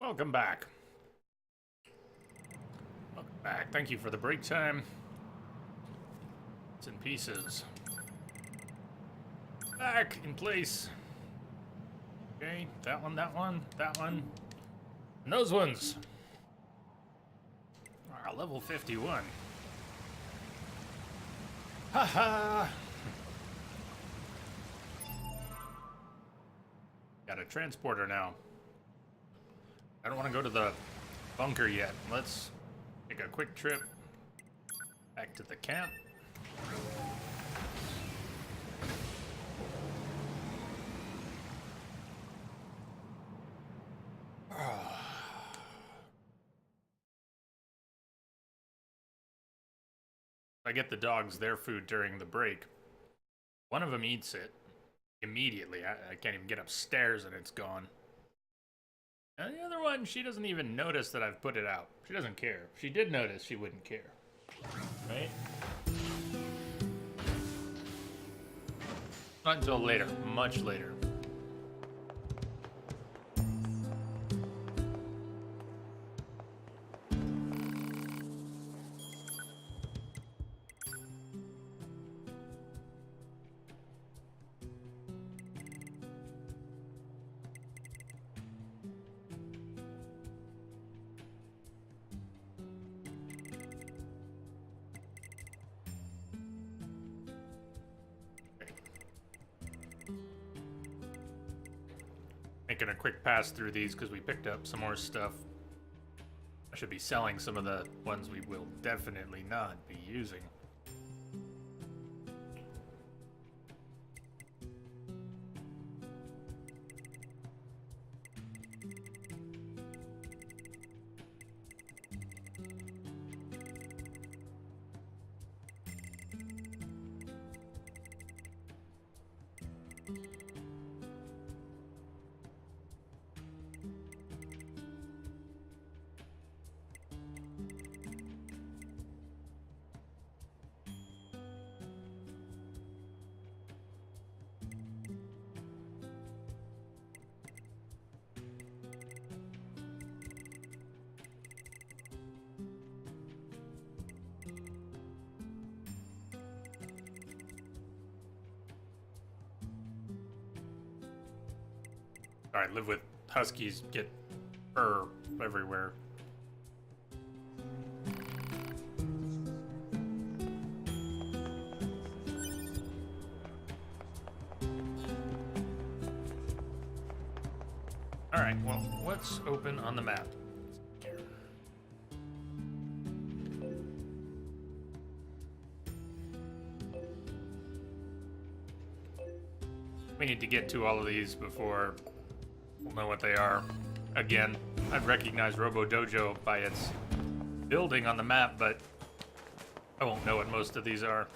Welcome back. Welcome back. Thank you for the break time. It's in pieces. Back in place. Okay, that one, that one, that one. And those ones are level 51. Haha! Got a transporter now. I don't want to go to the bunker yet. Let's take a quick trip back to the camp. I get the dogs their food during the break. One of them eats it immediately. I can't even get upstairs and it's gone. And the other one, she doesn't even notice that I've put it out. She doesn't care. If she did notice, she wouldn't care. Right? Not until later. Much later. Making a quick pass through these because we picked up some more stuff. I should be selling some of the ones we will definitely not be using. Alright, live with huskies, get fur everywhere. Alright, well, what's open on the map? We need to get to all of these before we'll know what they are. Again, I've recognized Robo Dojo by its building on the map, but I won't know what most of these are.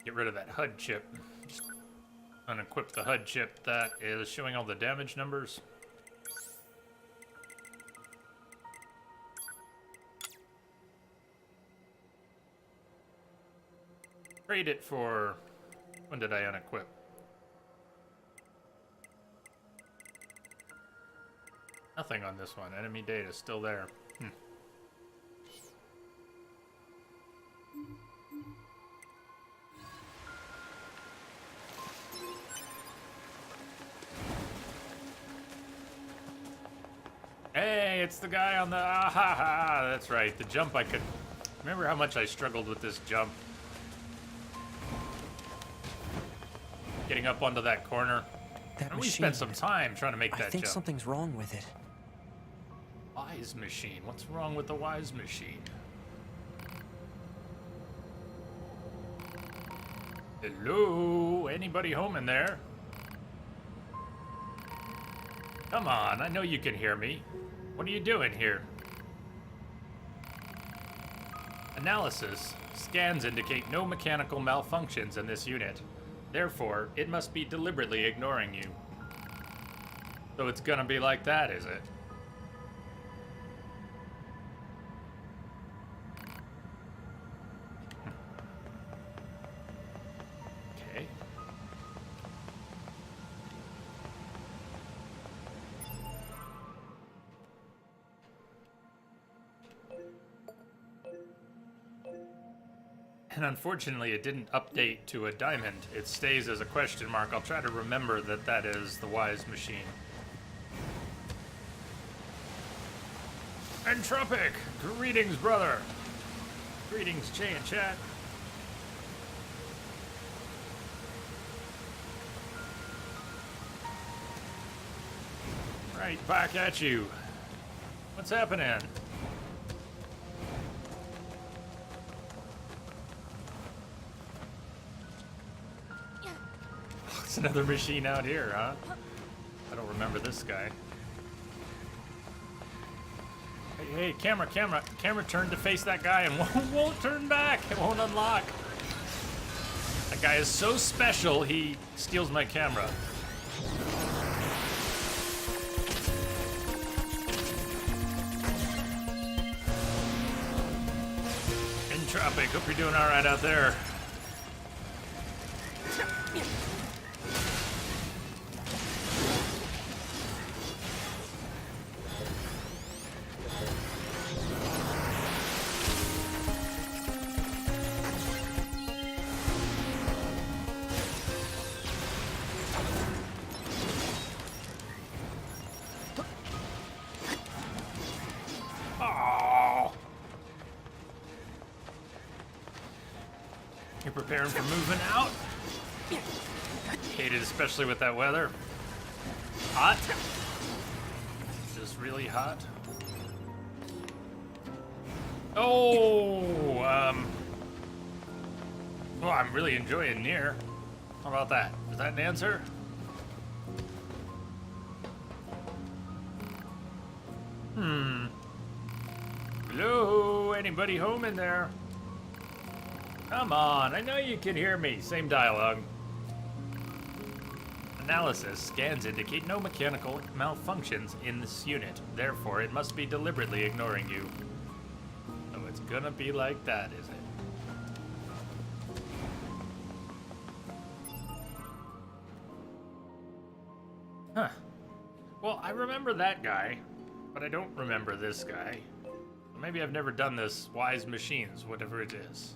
Get rid of that HUD chip. Just unequip the HUD chip that is showing all the damage numbers. Trade it for... When did I unequip? Nothing on this one. Enemy data still there. Hey, it's the guy on the... Ah, ha, ha. That's right. The jump I could... Remember how much I struggled with this jump? Getting up onto that corner. And we spent some time trying to make that jump. I think something's wrong with it. Wise machine. What's wrong with the wise machine? Hello? Anybody home in there? Come on, I know you can hear me. What are you doing here? Analysis. Scans indicate no mechanical malfunctions in this unit. Therefore, it must be deliberately ignoring you. So it's gonna be like that, is it? Okay. And unfortunately, it didn't update to a diamond. It stays as a question mark. I'll try to remember that that is the wise machine. Entropic! Greetings, brother! Greetings, chat. Right back at you. What's happening? It's another machine out here, huh? I don't remember this guy. Hey, camera, turn to face that guy and won't turn back. It won't unlock. That guy is so special, he steals my camera. Entropic, hope you're doing all right out there. You're preparing for moving out? Hate it, especially with that weather. Hot? Just really hot. Oh, well, I'm really enjoying NieR. How about that? Is that an answer? Hello? Anybody home in there? Come on, I know you can hear me. Same dialogue. Analysis. Scans indicate no mechanical malfunctions in this unit. Therefore, it must be deliberately ignoring you. So it's gonna be like that, is it? Huh. Well, I remember that guy, but I don't remember this guy. Maybe I've never done this wise machines, whatever it is.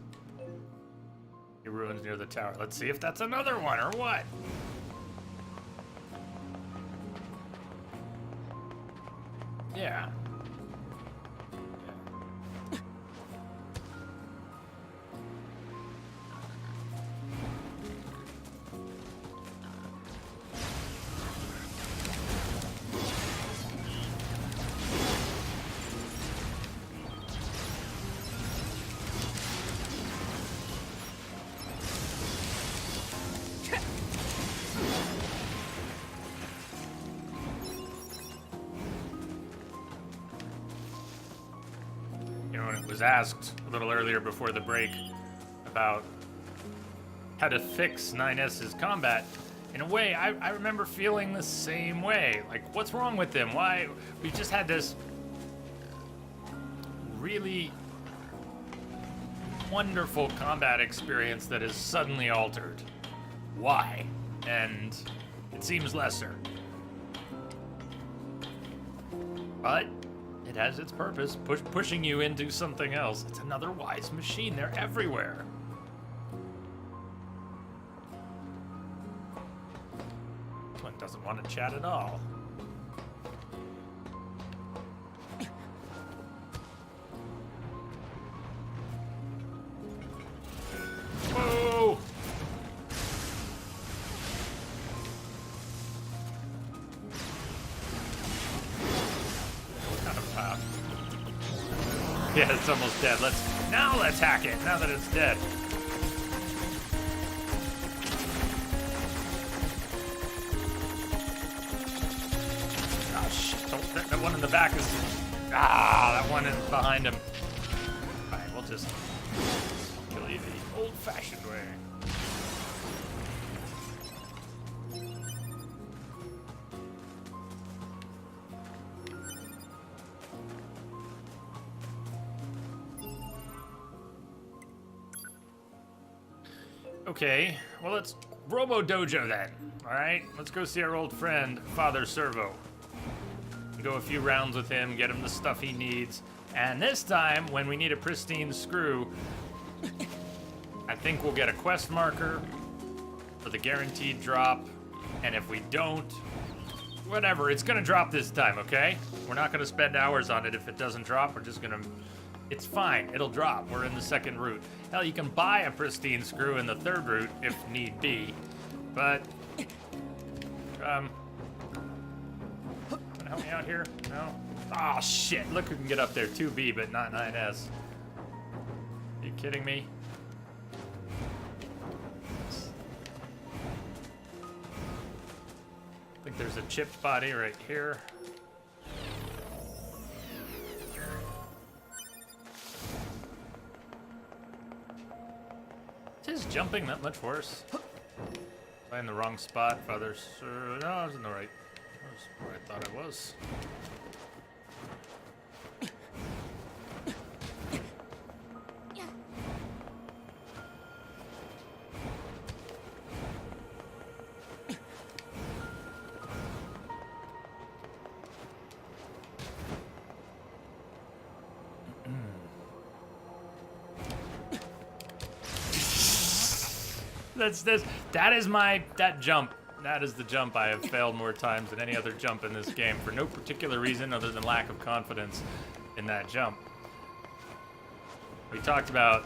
He ruins near the tower. Let's see if that's another one or what. Yeah. Was asked a little earlier before the break about how to fix 9S's combat. In a way, I remember feeling the same way. Like, what's wrong with them? Why? We just had this really wonderful combat experience that is suddenly altered. Why? And it seems lesser. But it has its purpose, pushing you into something else. It's another wise machine. They're everywhere. This one doesn't want to chat at all. Whoa! Yeah, it's almost dead. Let's hack it, now that it's dead. Oh shit, that one in the back is... that one is behind him. Alright, we'll just kill you the old-fashioned way. Okay, well, let's Robo Dojo then. Alright, let's go see our old friend, Father Servo. Go a few rounds with him, get him the stuff he needs. And this time, when we need a pristine screw, I think we'll get a quest marker for the guaranteed drop. And if we don't, whatever, it's gonna drop this time, okay? We're not gonna spend hours on it if it doesn't drop. We're just gonna, it's fine, it'll drop. We're in the second route. Hell, you can buy a pristine screw in the third route if need be. But, help me out here? No? Oh shit, look who can get up there. 2B, but not 9S. Are you kidding me? I think there's a chipped body right here. Is jumping that much worse? Am I in the wrong spot, Father? No, I was in the right. That was where I thought I was. That jump. That is the jump I have failed more times than any other jump in this game for no particular reason other than lack of confidence in that jump. We talked about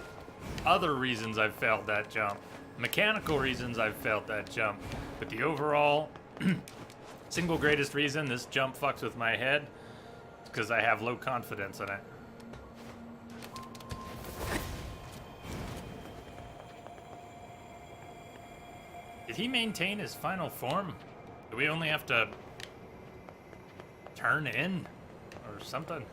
other reasons I've failed that jump, mechanical reasons I've failed that jump, but the overall single greatest reason this jump fucks with my head is because I have low confidence in it. Did he maintain his final form? Do we only have to turn in or something?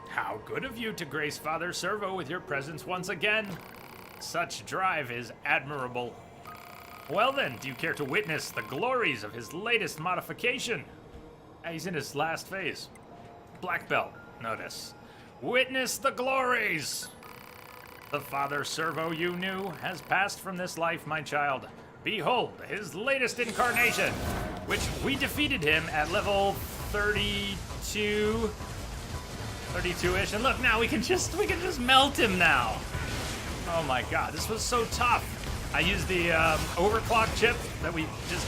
How good of you to grace Father Servo with your presence once again. Such drive is admirable. Well then, do you care to witness the glories of his latest modification? He's in his last phase. Black belt, notice. Witness the glories! The Father Servo you knew has passed from this life, my child. Behold, his latest incarnation, which we defeated him at level 32... 32-ish, and look, now we can just melt him now. Oh my god, this was so tough. I used the overclock chip that we just...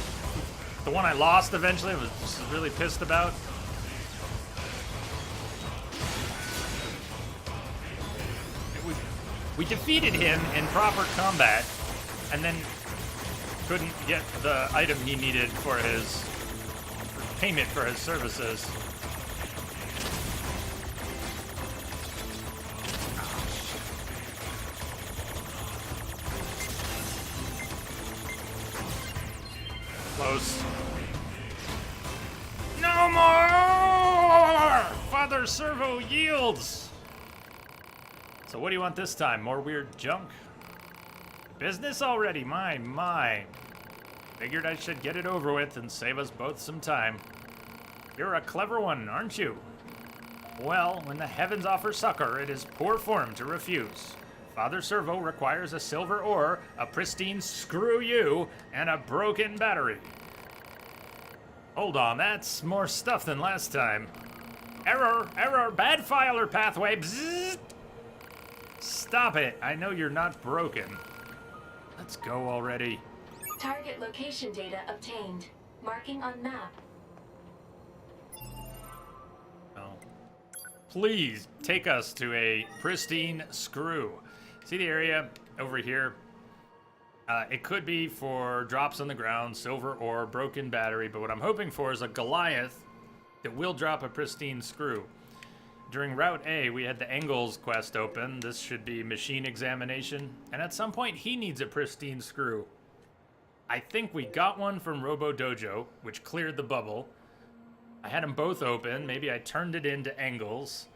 the one I lost eventually, I was just really pissed about. We defeated him in proper combat, and then couldn't get the item he needed for his payment for his services. Close. No more! Father Servo yields! So what do you want this time? More weird junk? Business already? My. Figured I should get it over with and save us both some time. You're a clever one, aren't you? Well, when the heavens offer succor, it is poor form to refuse. Father Servo requires a silver ore, a pristine screw you, and a broken battery. Hold on, that's more stuff than last time. Error, bad file or pathway, bzzz. Stop it, I know you're not broken. Let's go already. Target location data obtained. Marking on map. Oh. Please take us to a pristine screw. See the area over here? It could be for drops on the ground, silver ore, broken battery, but what I'm hoping for is a Goliath that will drop a pristine screw. During Route A, we had the Engels quest open. This should be machine examination, and at some point he needs a pristine screw. I think we got one from Robo Dojo, which cleared the bubble. I had them both open. Maybe I turned it into Engels.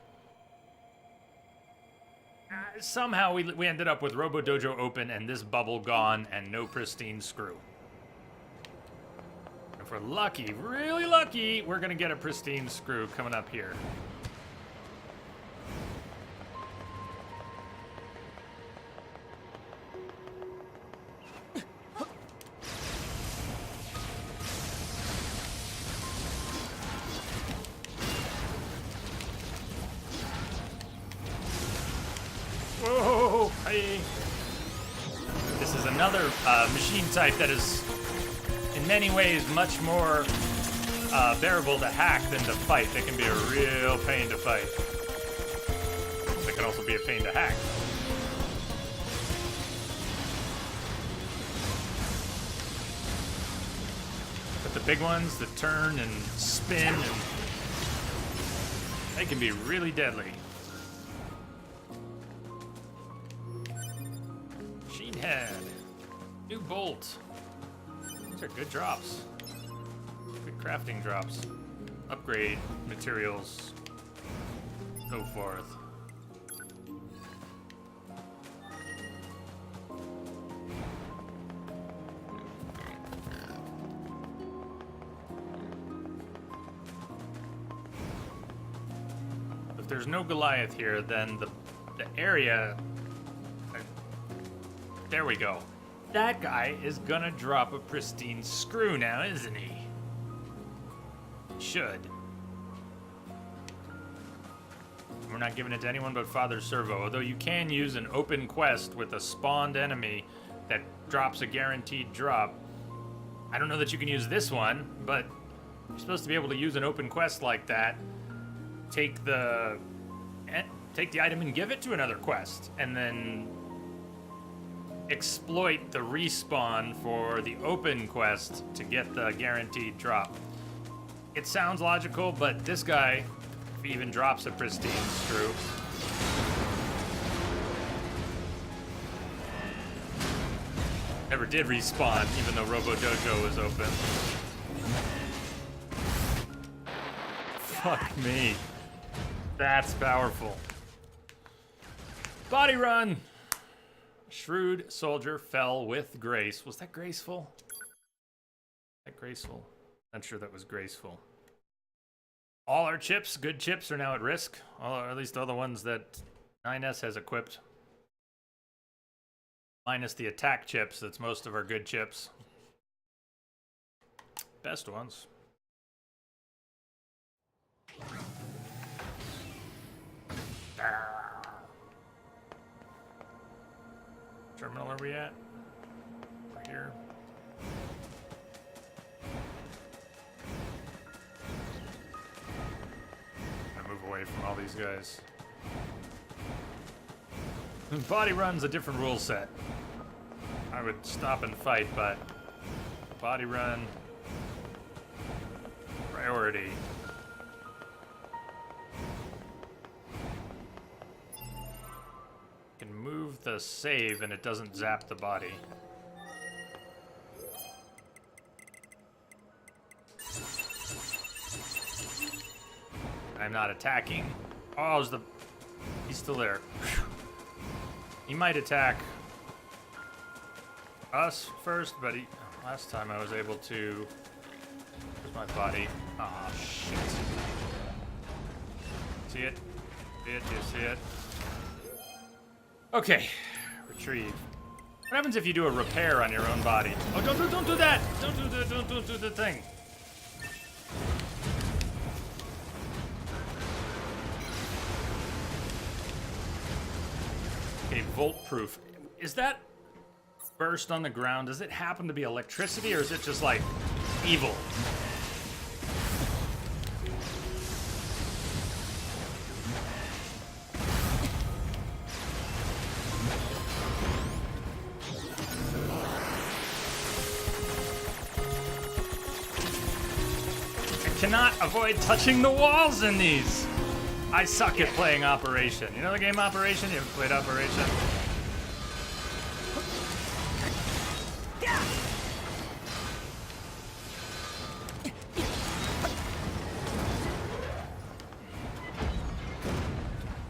Somehow we ended up with Robo Dojo open and this bubble gone and no pristine screw. If we're lucky, really lucky, we're gonna get a pristine screw coming up here. Hey. This is another machine type that is, in many ways, much more bearable to hack than to fight. They can be a real pain to fight. They can also be a pain to hack. But the big ones that turn and spin, and they can be really deadly. Machine head. New bolt. These are good drops. Good crafting drops. Upgrade materials. So forth. If there's no Goliath here, then the area... There we go. That guy is gonna drop a pristine screw now, isn't he? Should. We're not giving it to anyone but Father Servo, although you can use an open quest with a spawned enemy that drops a guaranteed drop. I don't know that you can use this one, but you're supposed to be able to use an open quest like that, take the item and give it to another quest, and then exploit the respawn for the open quest to get the guaranteed drop. It sounds logical, but this guy, if he even drops a pristine screw, never did respawn, even though Robo Dojo was open. Fuck me. That's powerful. Body run! Shrewd soldier fell with grace. Was that graceful? That graceful? Not sure that was graceful. All our chips, good chips, are now at risk. Or at least all the ones that 9S has equipped. Minus the attack chips, that's most of our good chips. Best ones. Terminal are we at? We're here. Gonna move away from all these guys. Body run's a different rule set. I would stop and fight, but body run priority. Can move the save and it doesn't zap the body. I'm not attacking. Oh, he's still there. He might attack us first, but last time I was able to. Where's my body? Ah, shit. See it? See it? Do you see it? Okay, retrieve. What happens if you do a repair on your own body? Oh, don't do that! Don't do the thing. Okay, volt proof. Is that burst on the ground? Does it happen to be electricity, or is it just like evil? Cannot avoid touching the walls in these. I suck at playing Operation. You know the game Operation? You ever played Operation?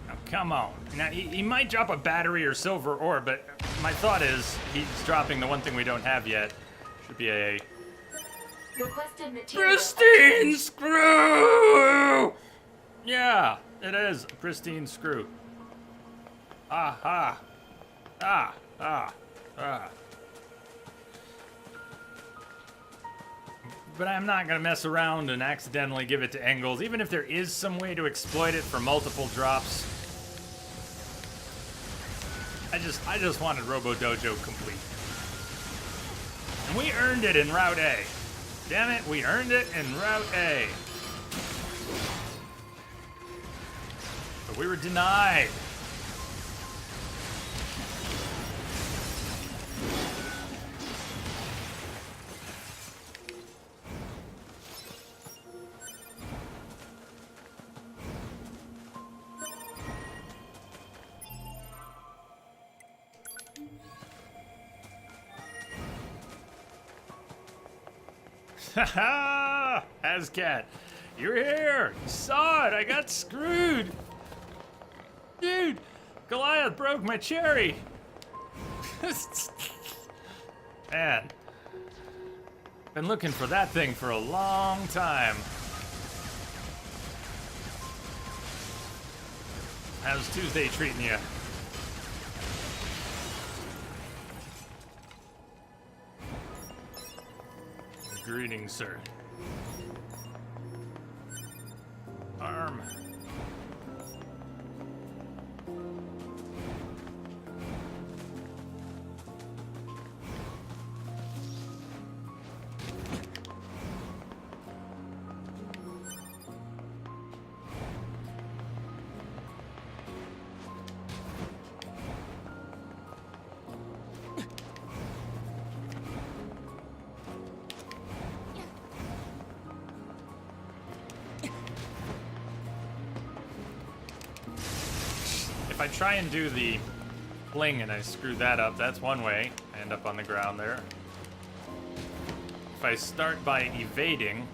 Now, come on. Now, he might drop a battery or silver ore, but my thought is he's dropping the one thing we don't have yet. Should be a Requested material. pristine screw! Yeah, it is a pristine screw. Ah. But I'm not gonna mess around and accidentally give it to Engels, even if there is some way to exploit it for multiple drops. I just wanted Robo Dojo complete. And we earned it in Route A. Damn it, we earned it in Route A. But we were denied. Haha! Ascat, you're here! You saw it! I got screwed! Dude! Goliath broke my cherry! Man. Been looking for that thing for a long time. How's Tuesday treating you? Greetings, sir. Arm. If I try and do the fling and I screw that up, that's one way. I end up on the ground there. If I start by evading,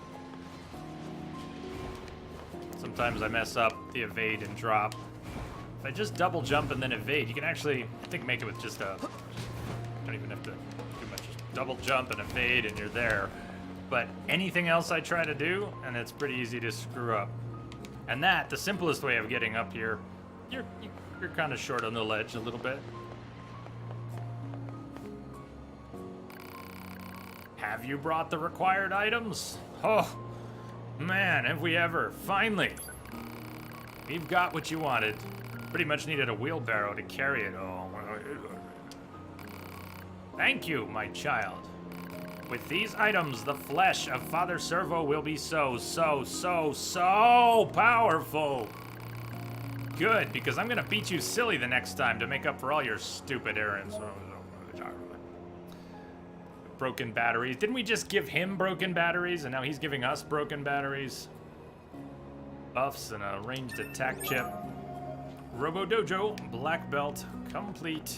sometimes I mess up the evade and drop. If I just double jump and then evade, you can actually, I think, make it with just a, don't even have to do much, just double jump and evade and you're there. But anything else I try to do, and it's pretty easy to screw up. And that, the simplest way of getting up here, you're kind of short on the ledge a little bit. Have you brought the required items? Oh, man, have we ever. Finally. We've got what you wanted. Pretty much needed a wheelbarrow to carry it all. Thank you, my child. With these items, the flesh of Father Servo will be so powerful. Good, because I'm gonna beat you silly the next time to make up for all your stupid errands. Broken batteries. Didn't we just give him broken batteries, and now he's giving us broken batteries? Buffs and a ranged attack chip. Robo Dojo, black belt, complete.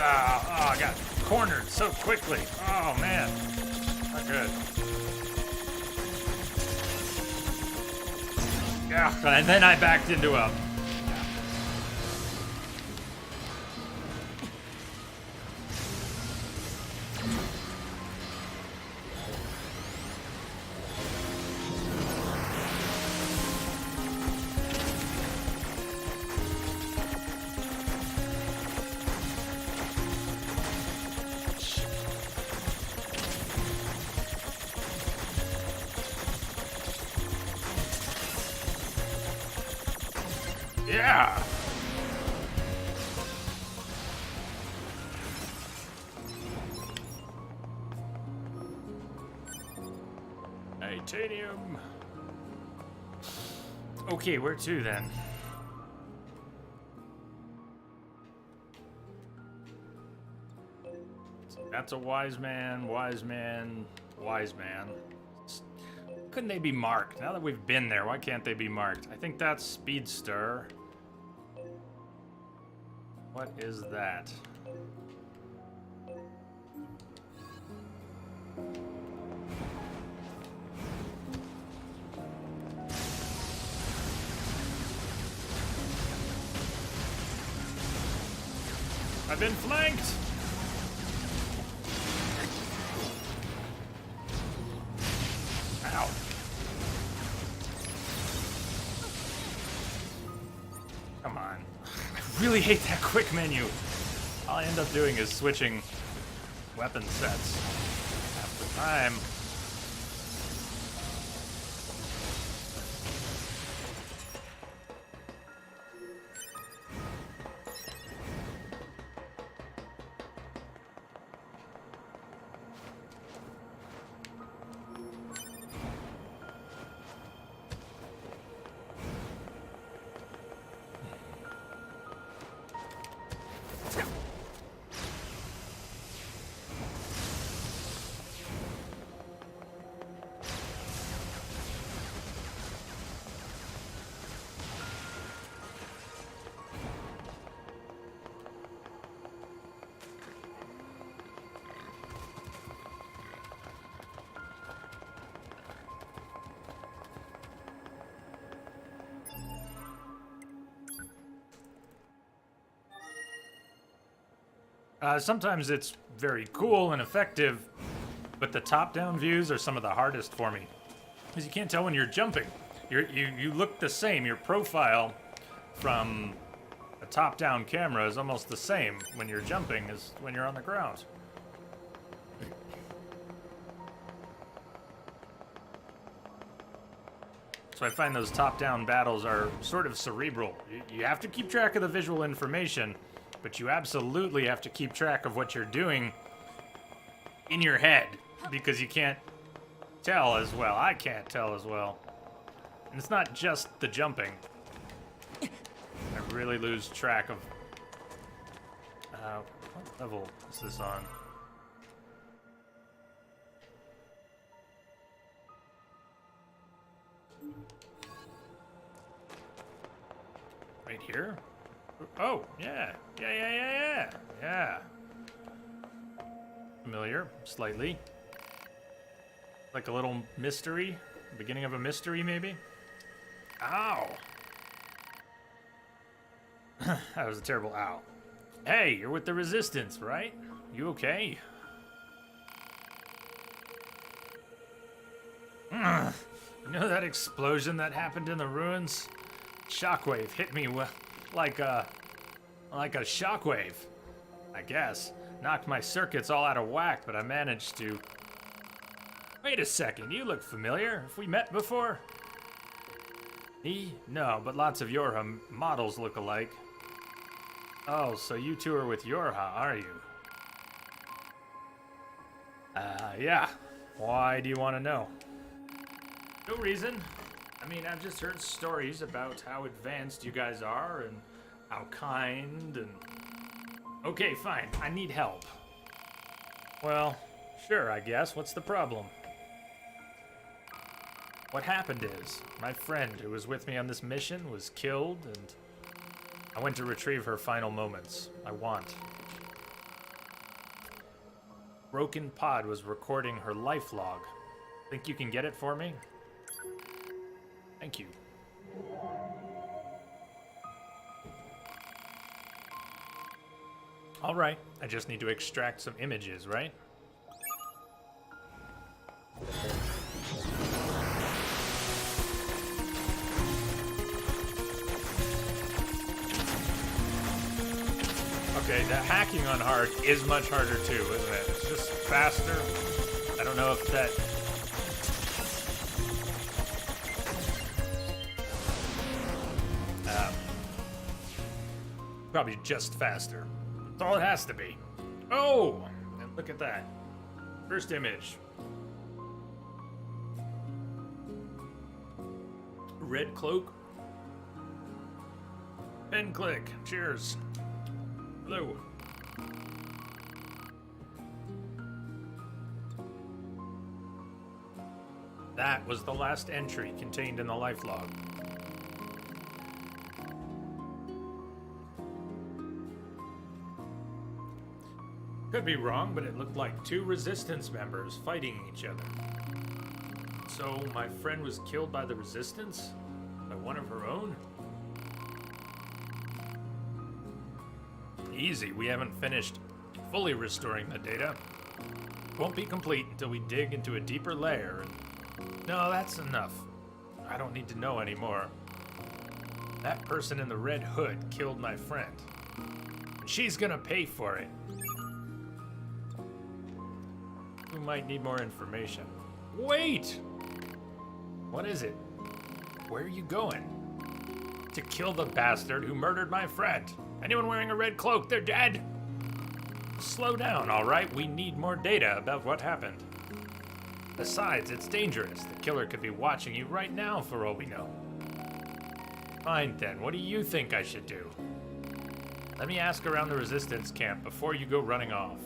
Oh, I got cornered so quickly. Oh, man. Not good. Yeah, and then I backed into a... Yeah! Titanium. Okay, where to then? That's a wise man, wise man, wise man. Couldn't they be marked? Now that we've been there, why can't they be marked? I think that's Speedster. What is that? I've been flanked! Ow. really hate that quick menu. All I end up doing is switching weapon sets half the time. Sometimes it's very cool and effective, but the top-down views are some of the hardest for me. Because you can't tell when you're jumping. You look the same. Your profile from a top-down camera is almost the same when you're jumping as when you're on the ground. So I find those top-down battles are sort of cerebral. You have to keep track of the visual information, but you absolutely have to keep track of what you're doing in your head, because you can't tell as well. I can't tell as well. And it's not just the jumping. I really lose track of... what level is this on? Right here? Oh, yeah. Yeah. Familiar, slightly. Like a little mystery? Beginning of a mystery, maybe? Ow! That was a terrible ow. Hey, you're with the Resistance, right? You okay? You know that explosion that happened in the ruins? Shockwave hit me like a shockwave, I guess. Knocked my circuits all out of whack, but I managed to... Wait a second, you look familiar. Have we met before? Me? No, but lots of Yorha models look alike. Oh, so you two are with Yorha, are you? Yeah. Why do you want to know? No reason. I mean, I've just heard stories about how advanced you guys are and how kind and... Okay, fine. I need help. Well, sure, I guess. What's the problem? What happened is, my friend who was with me on this mission was killed, and I went to retrieve her final moments. I want. Broken Pod was recording her life log. Think you can get it for me? Thank you. All right, I just need to extract some images, right? Okay, the hacking on hard is much harder too, isn't it? It's just faster. I don't know if that... Probably just faster. That's all it has to be. Oh! And look at that. First image. Red cloak. Pen click. Cheers. Hello. That was the last entry contained in the life log. Could be wrong, but it looked like two Resistance members fighting each other. So my friend was killed by the Resistance? By one of her own? Easy, we haven't finished fully restoring the data. Won't be complete until we dig into a deeper layer. No, that's enough. I don't need to know anymore. That person in the red hood killed my friend. And she's gonna pay for it. We might need more information. Wait! What is it? Where are you going? To kill the bastard who murdered my friend. Anyone wearing a red cloak, they're dead! Slow down, alright? We need more data about what happened. Besides, it's dangerous. The killer could be watching you right now for all we know. Fine then, what do you think I should do? Let me ask around the resistance camp before you go running off.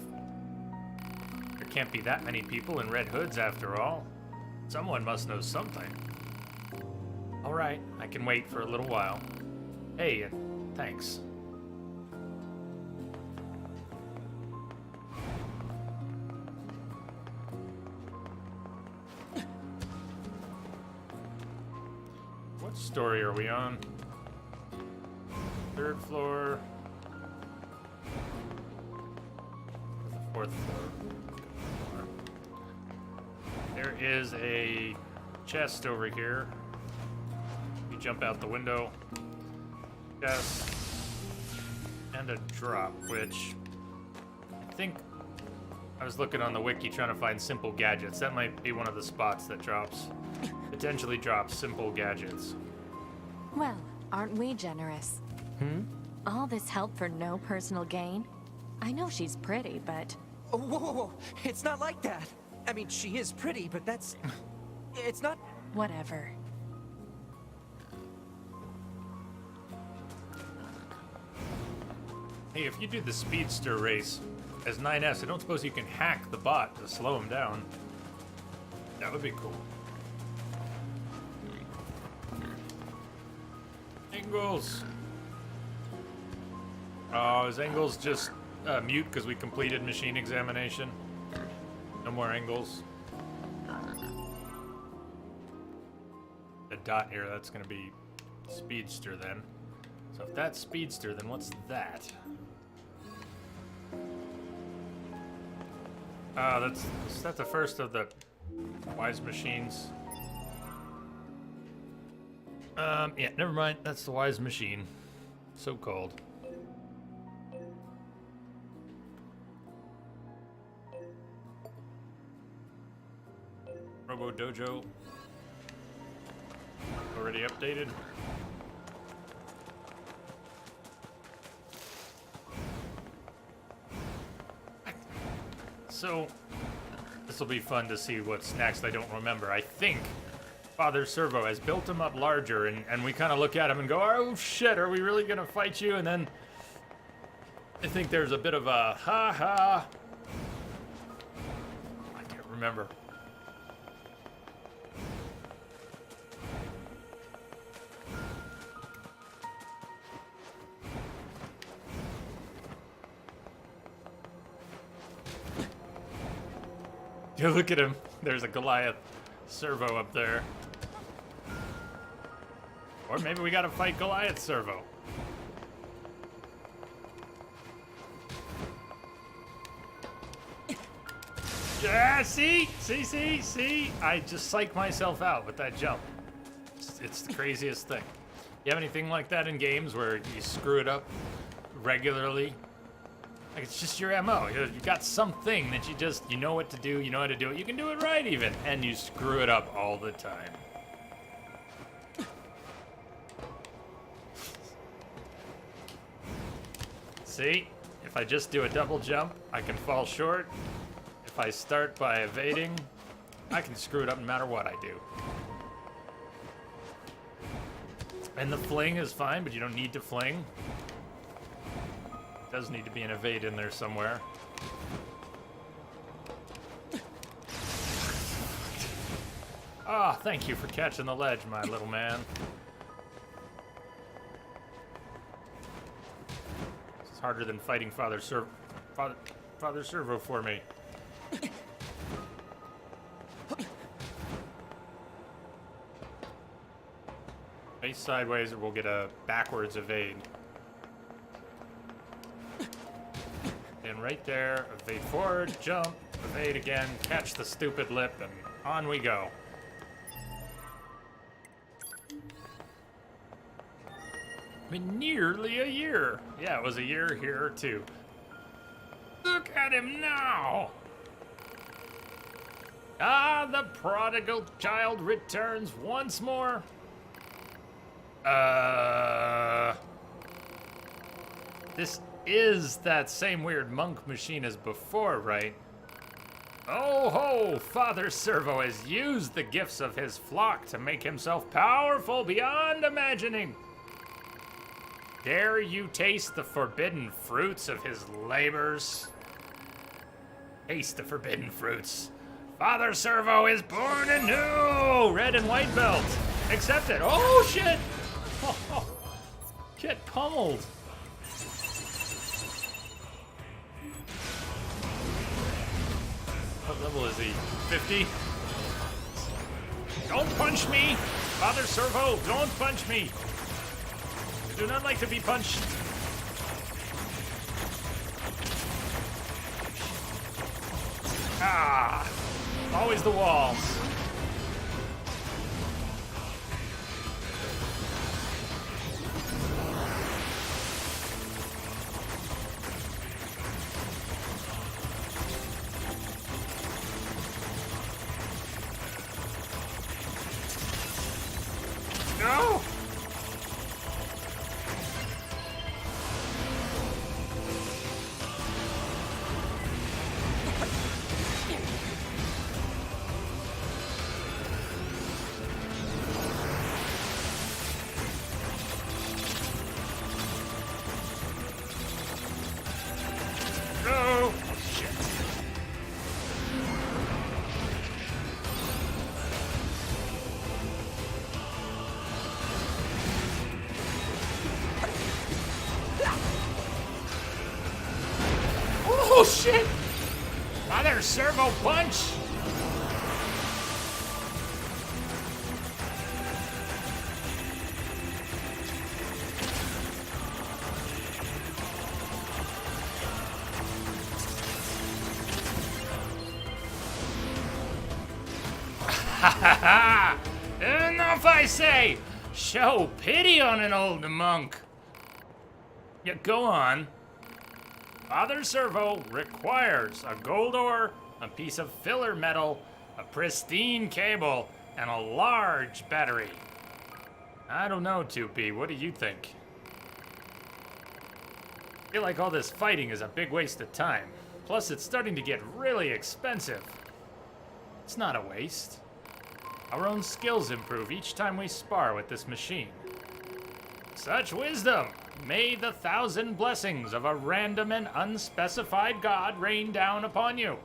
There can't be that many people in red hoods after all. Someone must know something. Alright, I can wait for a little while. Hey, and thanks. What story are we on? Third floor. The fourth floor. There is a chest over here. You jump out the window. Chest. And a drop, which I think I was looking on the wiki trying to find simple gadgets. That might be one of the spots that drops. Potentially drops simple gadgets. Well, aren't we generous? All this help for no personal gain? I know she's pretty, but... Oh, whoa, whoa, whoa. It's not like that. I mean, she is pretty, but that's... It's not... Whatever. Hey, if you do the speedster race as 9S, I don't suppose you can hack the bot to slow him down. That would be cool. Engels! Oh, is Engels just mute because we completed machine examination? No more Engels. The dot here, that's gonna be speedster then. So if that's speedster, then what's that? That's the first of the wise machines. Yeah, never mind. That's the wise machine. So called. Robo Dojo. Already updated. So, this will be fun to see what's next. I don't remember. I think Father Servo has built him up larger, and we kind of look at him and go, oh shit, are we really gonna fight you? And then I think there's a bit of a ha-ha. I can't remember. Yeah, look at him. There's a Goliath Servo up there. Or maybe we gotta fight Goliath Servo. Yeah, see? I just psych myself out with that jump. It's the craziest thing. You have anything like that in games where you screw it up regularly? Like, it's just your MO. You got something that you know what to do, you know how to do it, you can do it right even, and you screw it up all the time. See? If I just do a double jump, I can fall short. If I start by evading, I can screw it up no matter what I do. And the fling is fine, but you don't need to fling. Does need to be an evade in there somewhere. Ah, thank you for catching the ledge, my little man. This is harder than fighting Father Servo for me. Face sideways, or we'll get a backwards evade. And right there, evade forward, jump, evade again, catch the stupid lip, and on we go. been nearly a year. Yeah, it was a year here too. Look at him now. Ah, the prodigal child returns once more. This is that same weird monk machine as before, right? Oh ho! Father Servo has used the gifts of his flock to make himself powerful beyond imagining. Dare you taste the forbidden fruits of his labors? Taste the forbidden fruits. Father Servo is born anew! Red and white belt. Accept it. Oh shit! Oh, get pummeled. What level is he? 50? Don't punch me! Father Servo, don't punch me! I do not like to be punched. Ah! Always the walls. No! No! Shit. Oh shit! Father Servo punch! Ha ha ha! Enough, I say! Show pity on an old monk. Yeah, go on. Father Servo requires a gold ore, a piece of filler metal, a pristine cable, and a large battery. I don't know, 2P. What do you think? I feel like all this fighting is a big waste of time. Plus, it's starting to get really expensive. It's not a waste. Our own skills improve each time we spar with this machine. Such wisdom! May the 1,000 blessings of a random and unspecified god rain down upon you.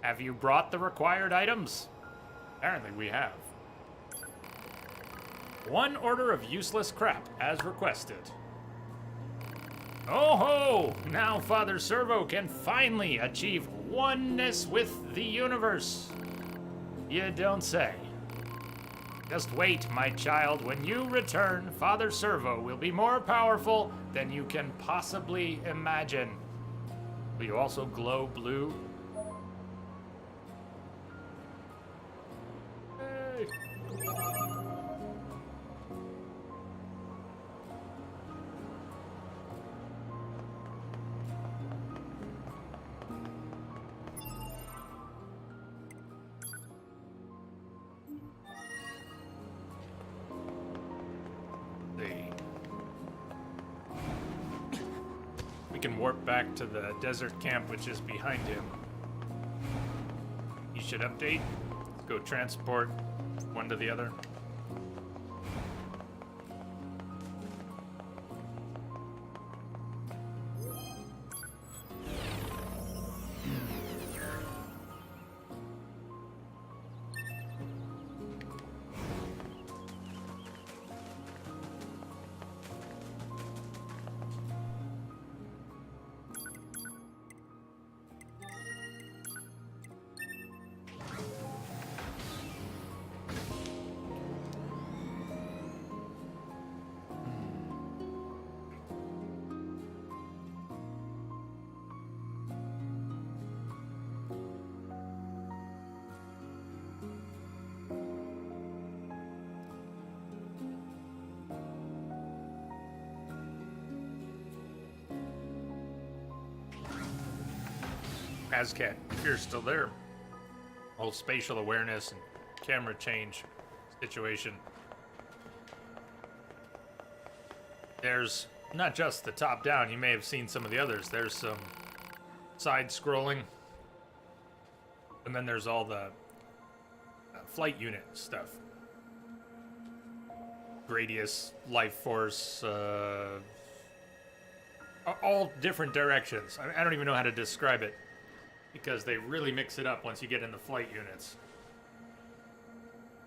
Have you brought the required items? Apparently we have. 1 order of useless crap, as requested. Oh ho! Now Father Servo can finally achieve oneness with the universe. You don't say. Just wait, my child. When you return, Father Servo will be more powerful than you can possibly imagine. Will you also glow blue? Hey. We can warp back to the desert camp, which is behind him. You should update. Let's go transport one to the other. Hazcat Pierce still there. Whole spatial awareness and camera change situation. There's not just the top down, you may have seen some of the others. There's some side scrolling. And then there's all the flight unit stuff. Gradius, Life Force, all different directions. I don't even know how to describe it because they really mix it up once you get in the flight units.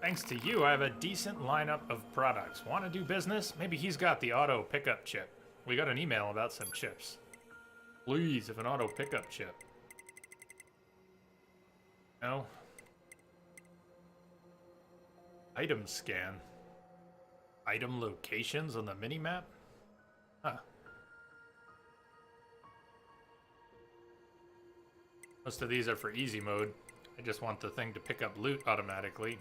Thanks to you, I have a decent lineup of products. Want to do business? Maybe he's got the auto pickup chip. We got an email about some chips. Please, if an auto pickup chip. No. Item scan. Item locations on the minimap? Huh. Most of these are for easy mode. I just want the thing to pick up loot automatically.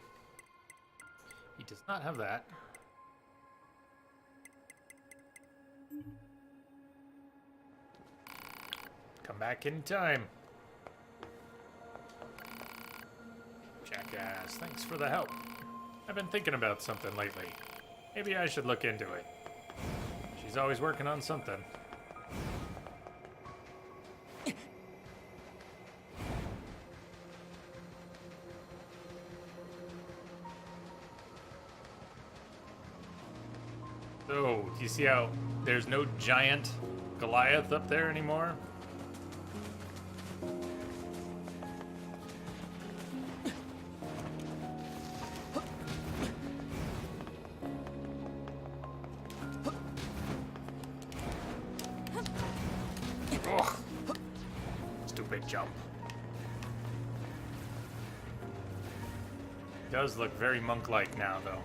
He does not have that. Come back in time. Jackass, thanks for the help. I've been thinking about something lately. Maybe I should look into it. She's always working on something. So, do you see how there's no giant Goliath up there anymore? Ugh. Stupid jump. Does look very monk-like now, though.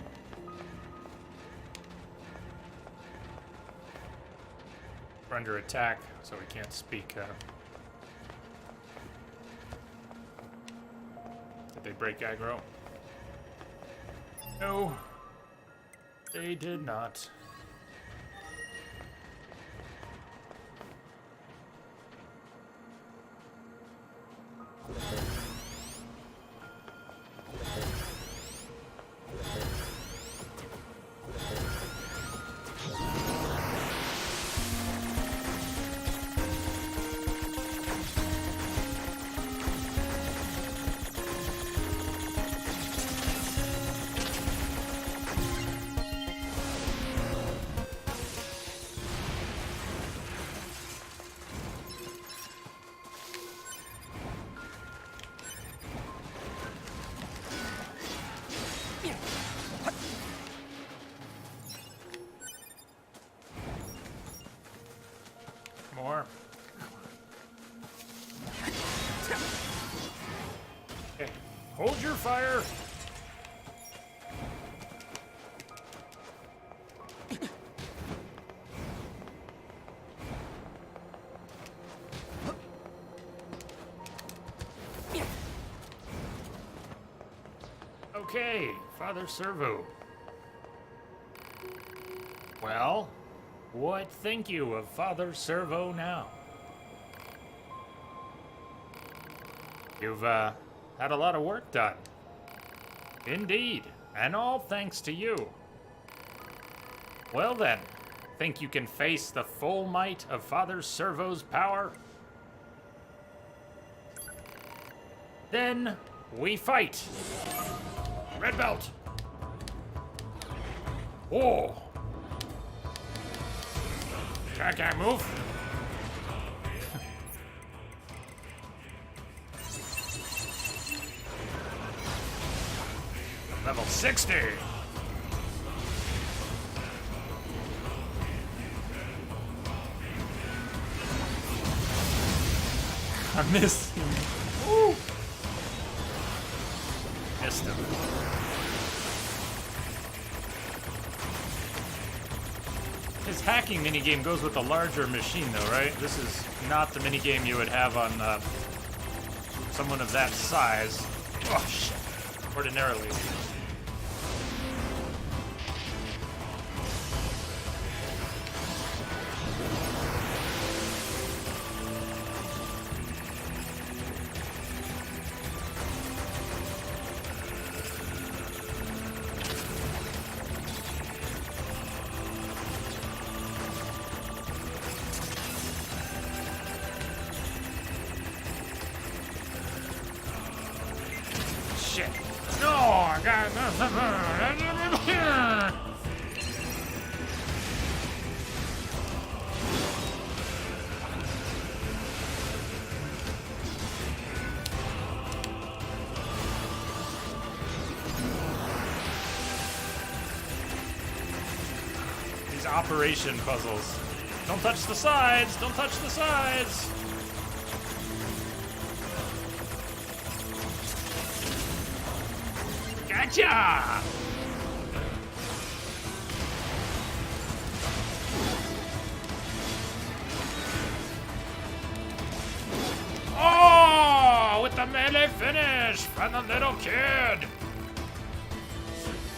We're under attack, so we can't speak. Did they break aggro? No, they did not. More. Okay, hold your fire. Okay, Father Servo. Well, what think you of Father Servo now? You've had a lot of work done. Indeed, and all thanks to you. Well then, think you can face the full might of Father Servo's power? Then we fight. Red belt. Oh. I can't move. Level 60. I missed him. Woo. Missed him. His hacking minigame goes with the larger machine, though, right? This is not the minigame you would have on someone of that size. Oh, shit. Ordinarily. shit. No, I got these operation puzzles. Don't touch the sides. Don't touch the sides. Gotcha! Oh, with the melee finish from the little kid.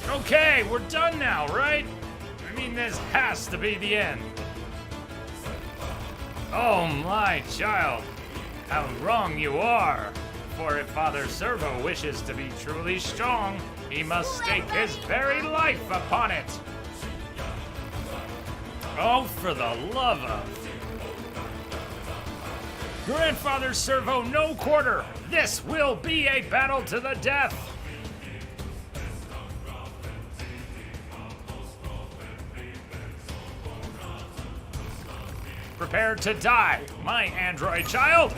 Okay, we're done now, right? I mean, this has to be the end. Oh, my child, how wrong you are. For if Father Servo wishes to be truly strong, he must stake his very life upon it. Oh, for the love of... Grandfather Servo, no quarter! This will be a battle to the death! Prepare to die, my android child!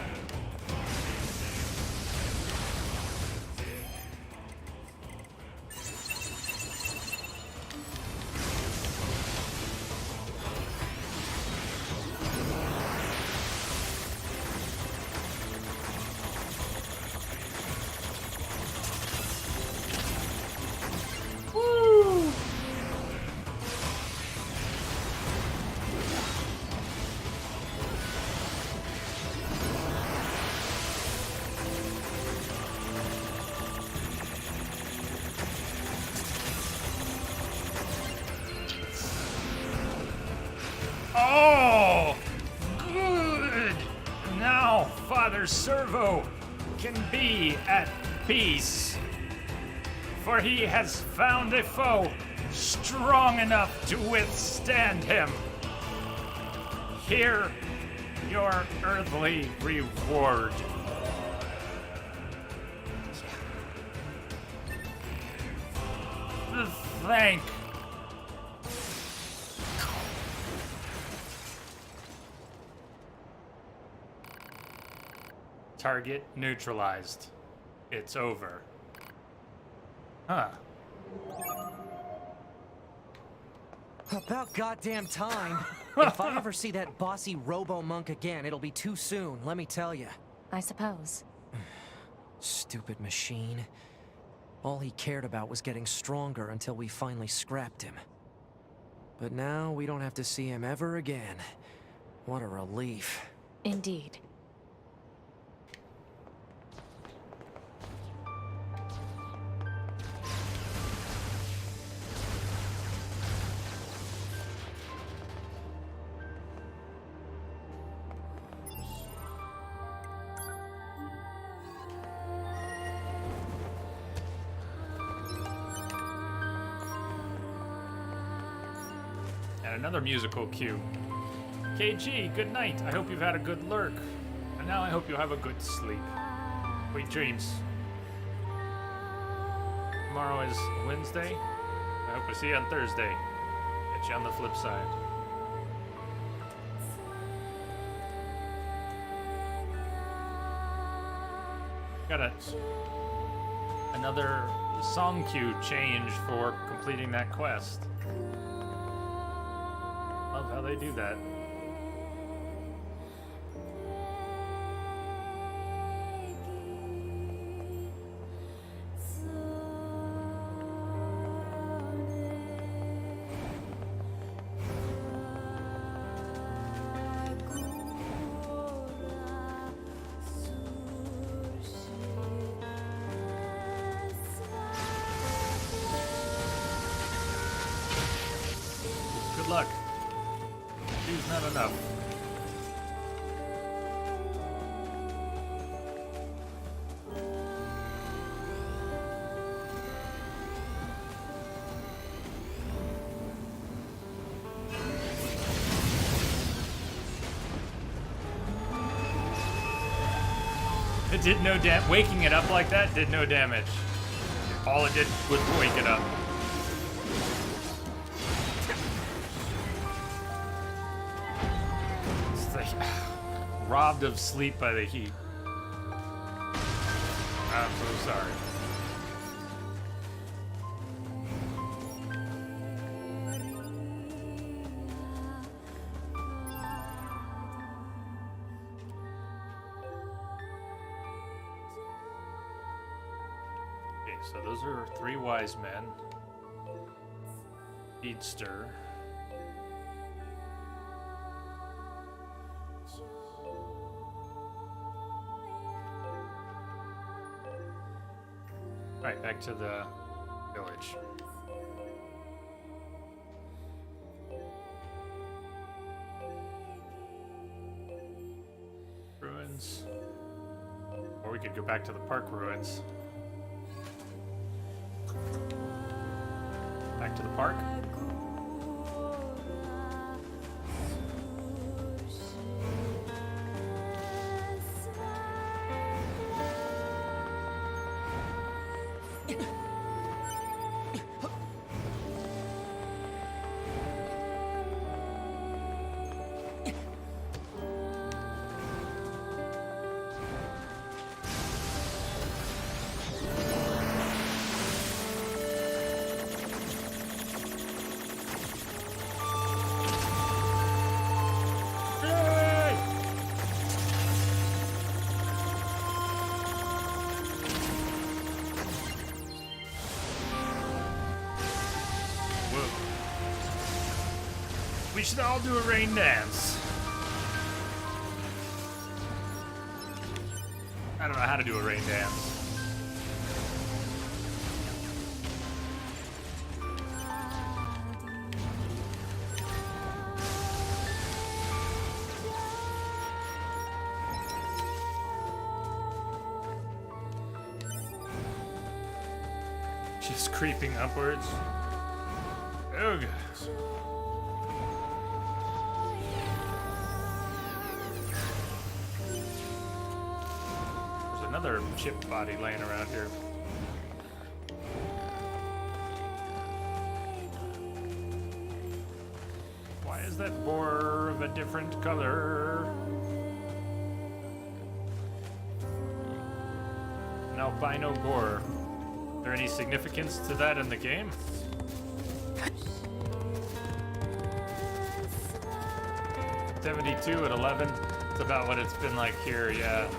Oh, good. Now Father Servo can be at peace, for he has found a foe strong enough to withstand him. Here, your earthly reward. Thank. Target neutralized. It's over. Huh. About goddamn time. If I ever see that bossy robo-monk again, it'll be too soon, let me tell you. I suppose. Stupid machine. All he cared about was getting stronger until we finally scrapped him. But now we don't have to see him ever again. What a relief. Indeed. And another musical cue. KG, good night. I hope you've had a good lurk. And now I hope you have a good sleep. Sweet dreams. Tomorrow is Wednesday. I hope to see you on Thursday. Catch you on the flip side. Got another song cue change for completing that quest. Love how they do that. Good luck. Two's not enough. It did no waking it up like that did no damage. All it did was wake it up. It's like robbed of sleep by the heat. I'm so sorry. Okay, so those are 3 wise men. Speedster. Right, back to the village. Ruins. Or we could go back to the park ruins. Back to the park. We should all do a rain dance. I don't know how to do a rain dance. Just creeping upwards. Oh god. Another chip body laying around here. Why is that boar of a different color? An albino boar. Is there any significance to that in the game? $72 at 11. It's about what it's been like here, yeah.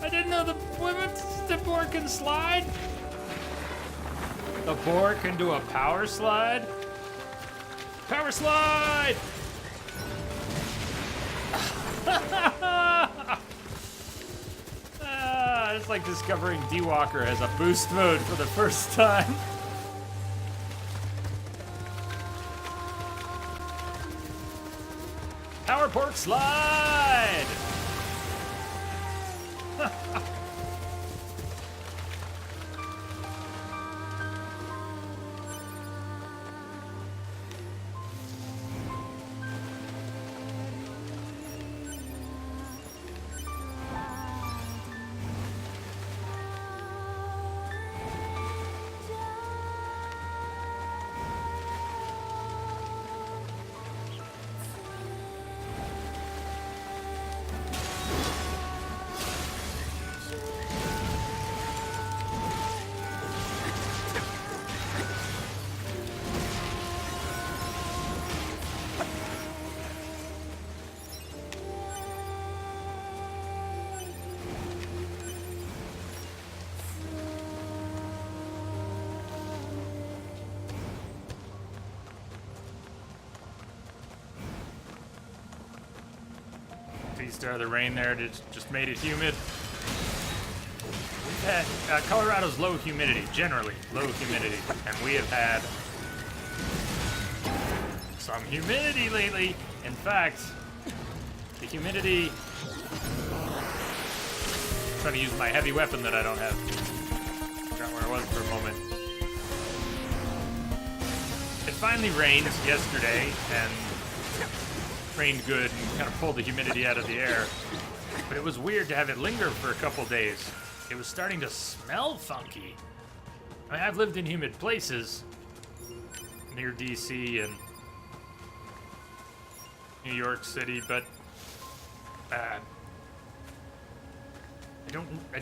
I didn't know the boar can slide. The boar can do a power slide. Power slide! It's like discovering D-Walker has a boost mode for the first time. Power pork slide! The rain there just made it humid. We've had Colorado's low humidity, generally low humidity, and we have had some humidity lately. In fact, the humidity. I'm trying to use my heavy weapon that I don't have. Forgot where I was for a moment. It finally rained yesterday, and rained good and kind of pulled the humidity out of the air. But it was weird to have it linger for a couple days. it was starting to smell funky. I mean, I've lived in humid places near DC and New York City, but I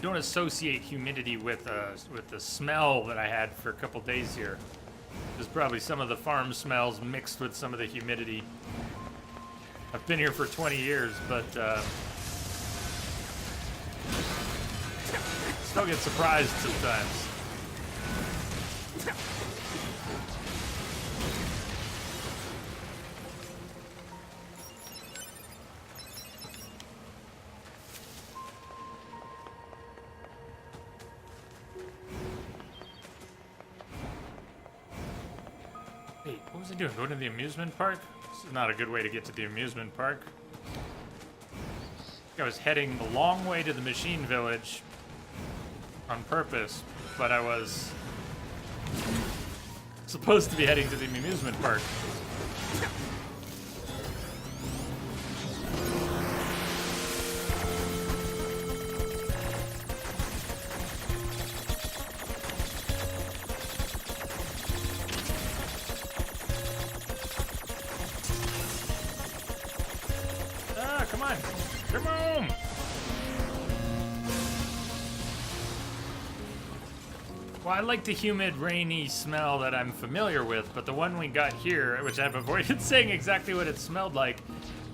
don't associate humidity with the smell that I had for a couple days here. There's probably some of the farm smells mixed with some of the humidity. I've been here for 20 years, but still get surprised sometimes. Wait, what was I doing? Going to the amusement park? This is not a good way to get to the amusement park. I was heading the long way to the machine village on purpose, but I was supposed to be heading to the amusement park. Ah, come on! Come on! Well, I like the humid, rainy smell that I'm familiar with, but the one we got here, which I've avoided saying exactly what it smelled like,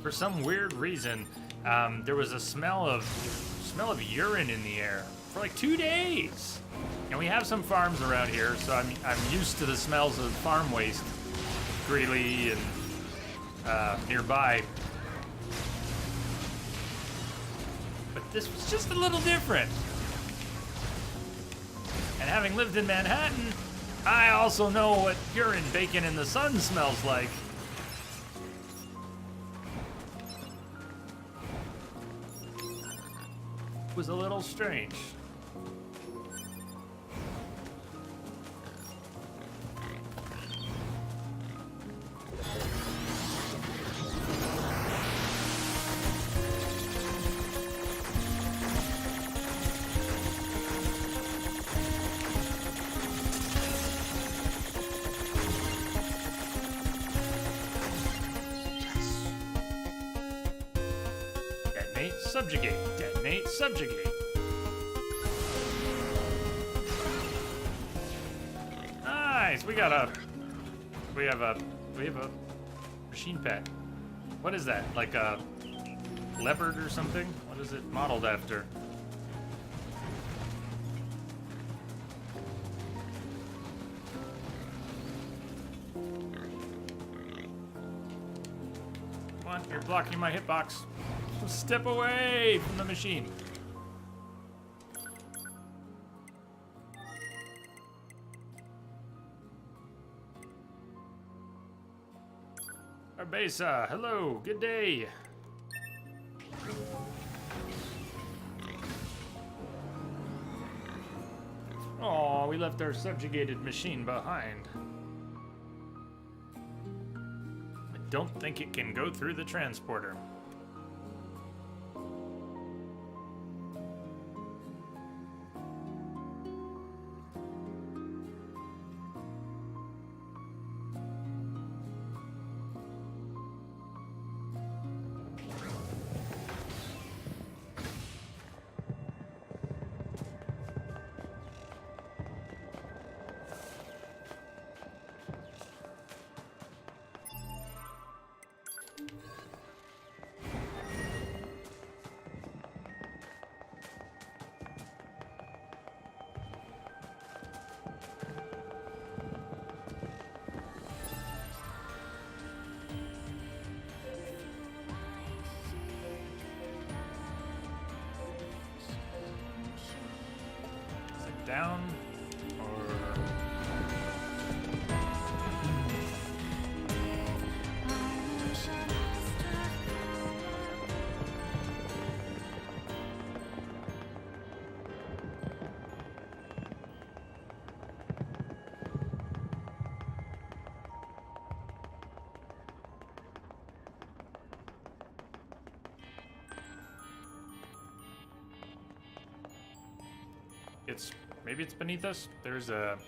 for some weird reason, there was a smell of urine in the air for like 2 days. And we have some farms around here, so I'm used to the smells of farm waste, Greeley and nearby. But this was just a little different. And having lived in Manhattan, I also know what urine baking in the sun smells like. It was a little strange. Detonate, subjugate. Detonate, subjugate. Nice. We have a machine pet. What is that? Like a leopard or something? What is it modeled after? Come on, you're blocking my hitbox. Step away from the machine. Arbesa, hello, good day. Oh, we left our subjugated machine behind. I don't think it can go through the transporter. Down or Maybe it's beneath us. There's a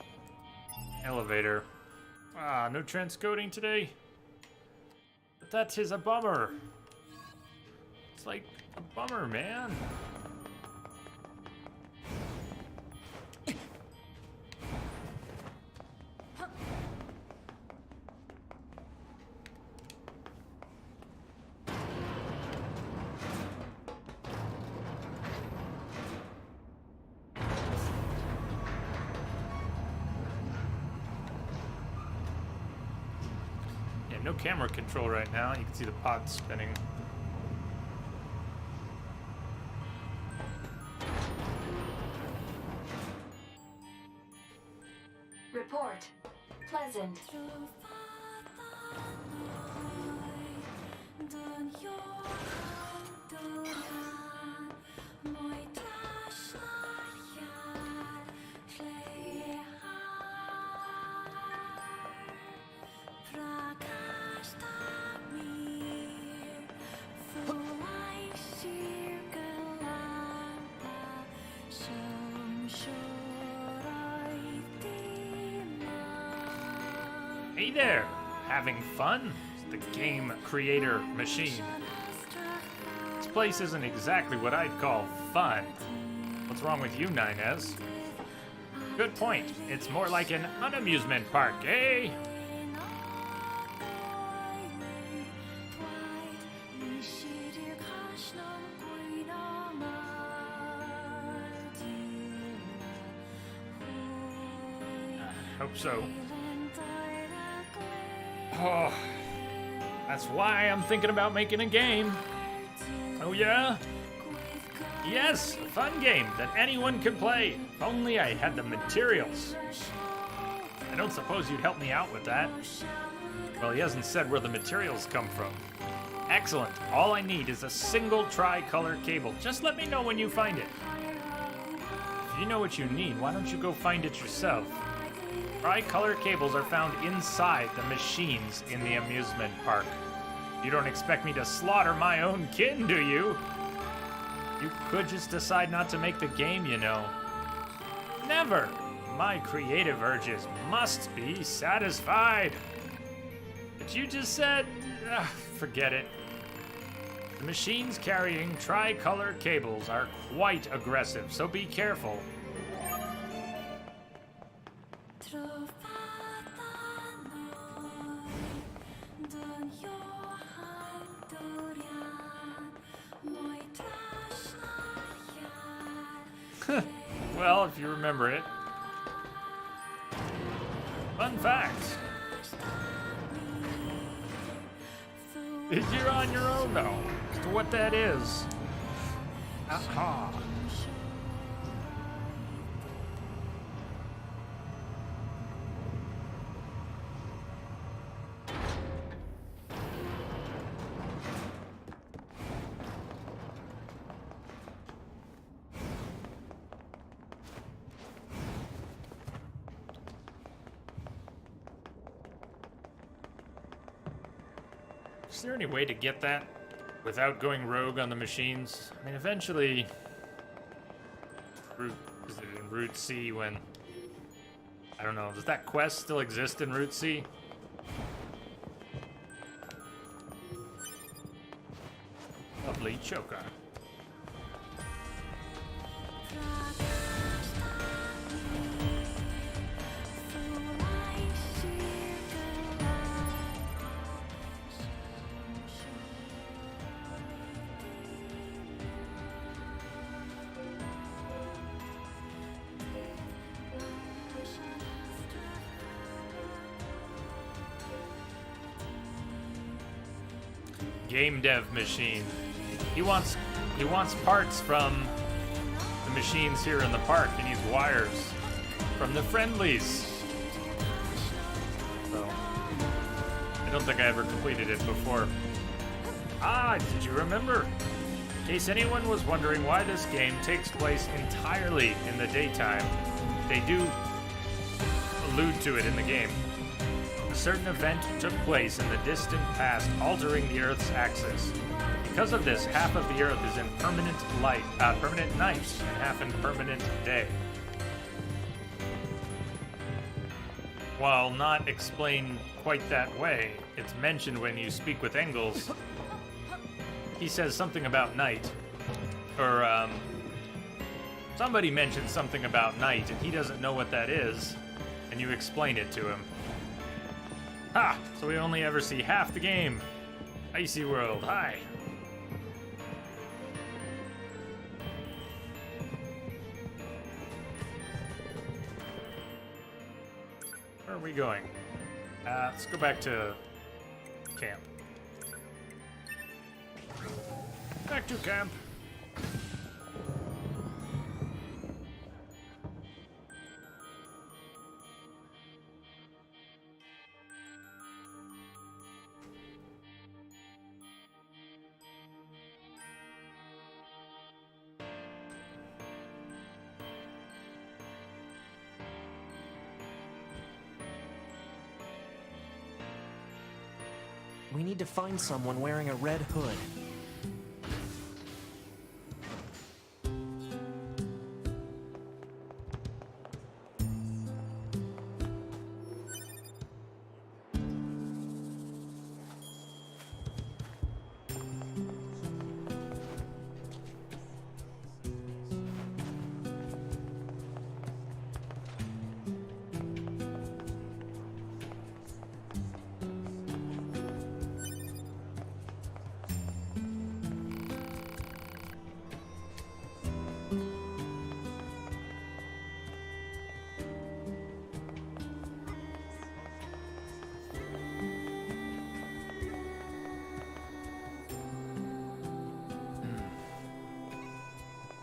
elevator. Ah, no transcoding today. But that is a bummer. It's like a bummer, man. No camera control right now. You can see the pod spinning. Report. Pleasant. Hey there! Having fun? It's the game creator machine. This place isn't exactly what I'd call fun. What's wrong with you, Nines? Good point. It's more like an unamusement park, eh? Hope so. Oh, that's why I'm thinking about making a game. Oh yeah? Yes, a fun game that anyone could play. If only I had the materials. I don't suppose you'd help me out with that. Well, he hasn't said where the materials come from. Excellent. All I need is a single tricolor cable. Just let me know when you find it. If you know what you need, why don't you go find it yourself? Tricolor cables are found inside the machines in the amusement park. You don't expect me to slaughter my own kin, do you? You could just decide not to make the game, you know. Never! My creative urges must be satisfied. But you just said, forget it. The machines carrying tricolor cables are quite aggressive, so be careful. Well, if you remember it. Fun fact. You're on your own, though, as to what that is. Aha. Is there any way to get that without going rogue on the machines? I mean, eventually, is it in Route C when, I don't know, does that quest still exist in Route C? Lovely choker. Game dev machine. He wants parts from the machines here in the park. He needs wires from the friendlies. So I don't think I ever completed it before. Ah, did you remember? In case anyone was wondering why this game takes place entirely in the daytime, they do allude to it in the game. A certain event took place in the distant past, altering the Earth's axis. Because of this, half of the Earth is in permanent night and half in permanent day. while not explained quite that way, it's mentioned when you speak with Engels. He says something about night. Or, somebody mentions something about night, and he doesn't know what that is, and you explain it to him. Ha! So we only ever see half the game. Icy World, hi. Where are we going? Let's go back to camp. Back to camp. We need to find someone wearing a red hood.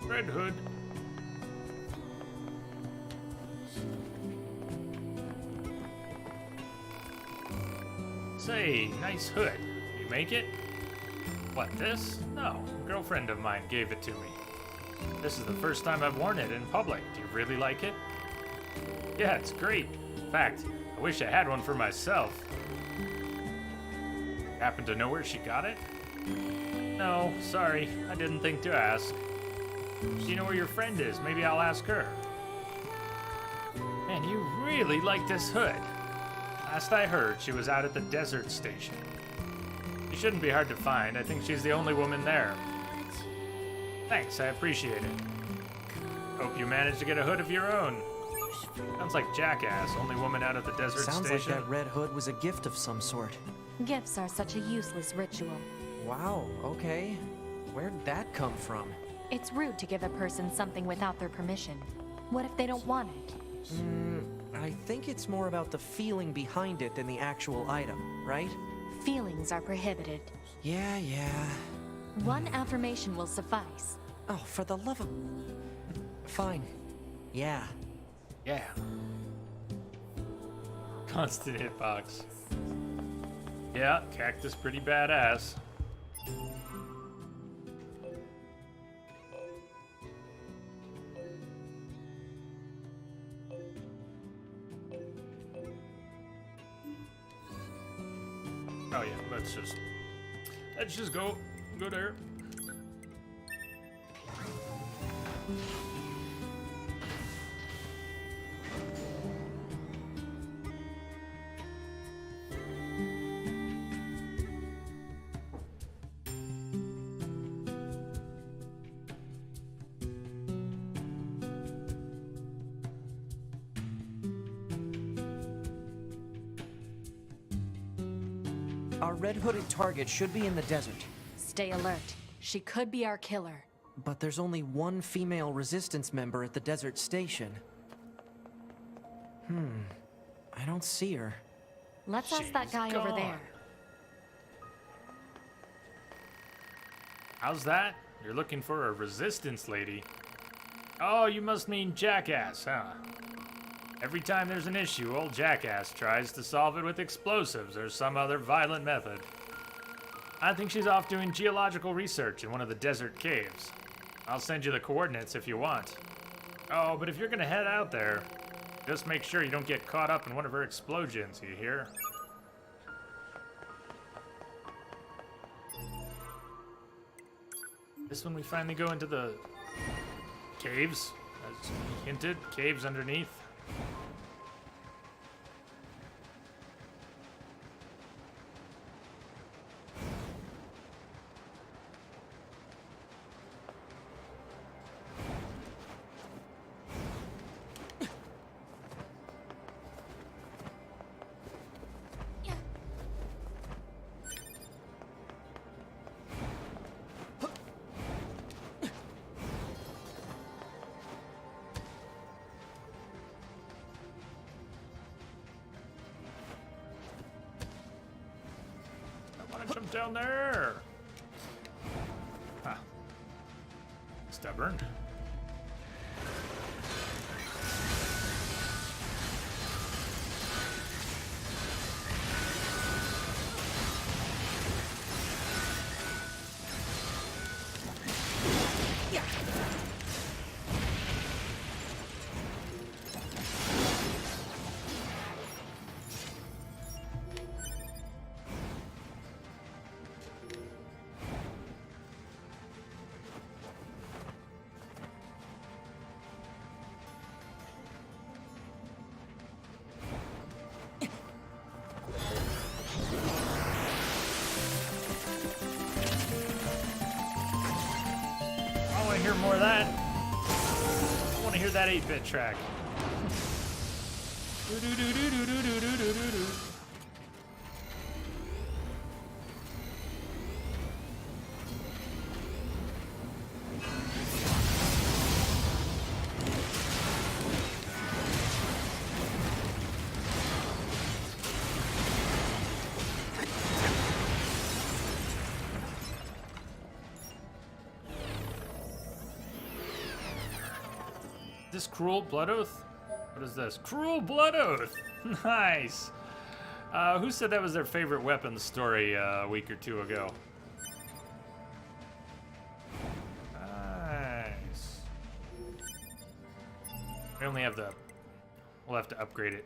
Red Hood. Say, nice hood. You make it? What, this? No, a girlfriend of mine gave it to me. This is the first time I've worn it in public. Do you really like it? Yeah, it's great. In fact, I wish I had one for myself. Happen to know where she got it? No, sorry, I didn't think to ask. Do you know where your friend is? Maybe I'll ask her. Man, you really like this hood. Last I heard, she was out at the desert station. She shouldn't be hard to find. I think she's the only woman there. Thanks, I appreciate it. Hope you managed to get a hood of your own. Sounds like Jackass, only woman out at the desert Sounds station. like that red hood was a gift of some sort. Gifts are such a useless ritual. Wow, okay. Where'd that come from? It's rude to give a person something without their permission. What if they don't want it? I think it's more about the feeling behind it than the actual item, right? Feelings are prohibited. Yeah. One affirmation will suffice. Oh, for the love of... Fine. Yeah. Yeah. Constant hitbox. Yeah, cactus pretty badass. Oh yeah, let's just go there. Our red-hooded target should be in the desert. Stay alert. She could be our killer. But there's only one female resistance member at the desert station. I don't see her. Let's ask that She's guy over gone. there. How's that? You're looking for a resistance lady. Oh, you must mean Jackass, huh? Every time there's an issue, old Jackass tries to solve it with explosives or some other violent method. I think she's off doing geological research in one of the desert caves. I'll send you the coordinates if you want. Oh, but if you're gonna head out there, just make sure you don't get caught up in one of her explosions, you hear? This when we finally go into the caves, as hinted, caves underneath. Jump down there! Huh. Stubborn. I want to hear more of that. I want to hear that 8-bit track. Do-do-do-do-do-do-do-do-do-do. This Cruel Blood Oath? What is this? Cruel Blood Oath! Nice! Who said that was their favorite weapon story a week or two ago? Nice. We only have we'll have to upgrade it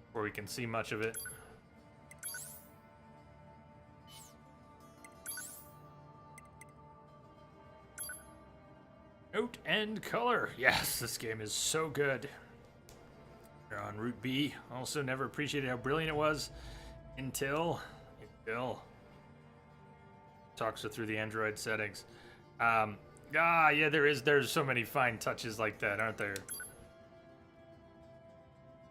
before we can see much of it. Note and color. Yes, this game is so good. We're on Route B. Also never appreciated how brilliant it was until talks her through the Android settings. Yeah, there's so many fine touches like that, aren't there?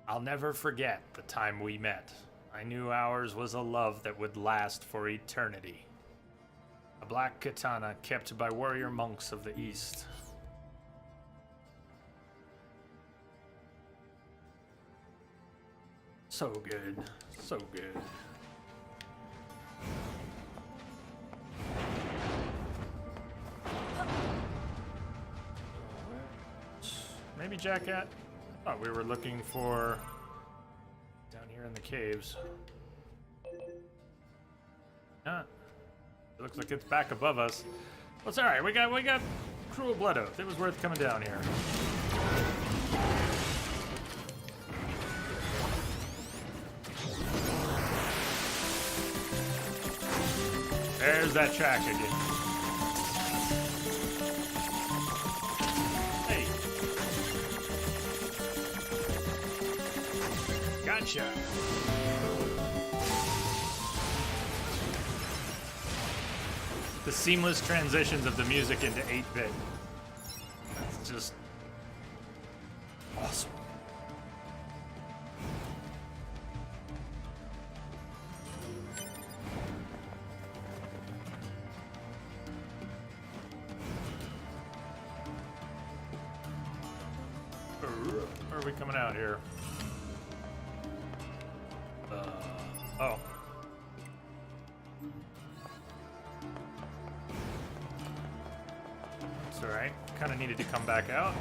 I'll never forget the time we met. I knew ours was a love that would last for eternity. A black katana kept by warrior monks of the East. So good. So good. Maybe Jackat? I thought we were looking for down here in the caves. Huh. It looks like it's back above us. Well, it's alright. We got Cruel Blood Oath. It was worth coming down here. There's that track again. Hey. Gotcha. The seamless transitions of the music into 8-bit. That's just awesome. Where are we coming out here? Oh. It's alright. Kind of needed to come back out.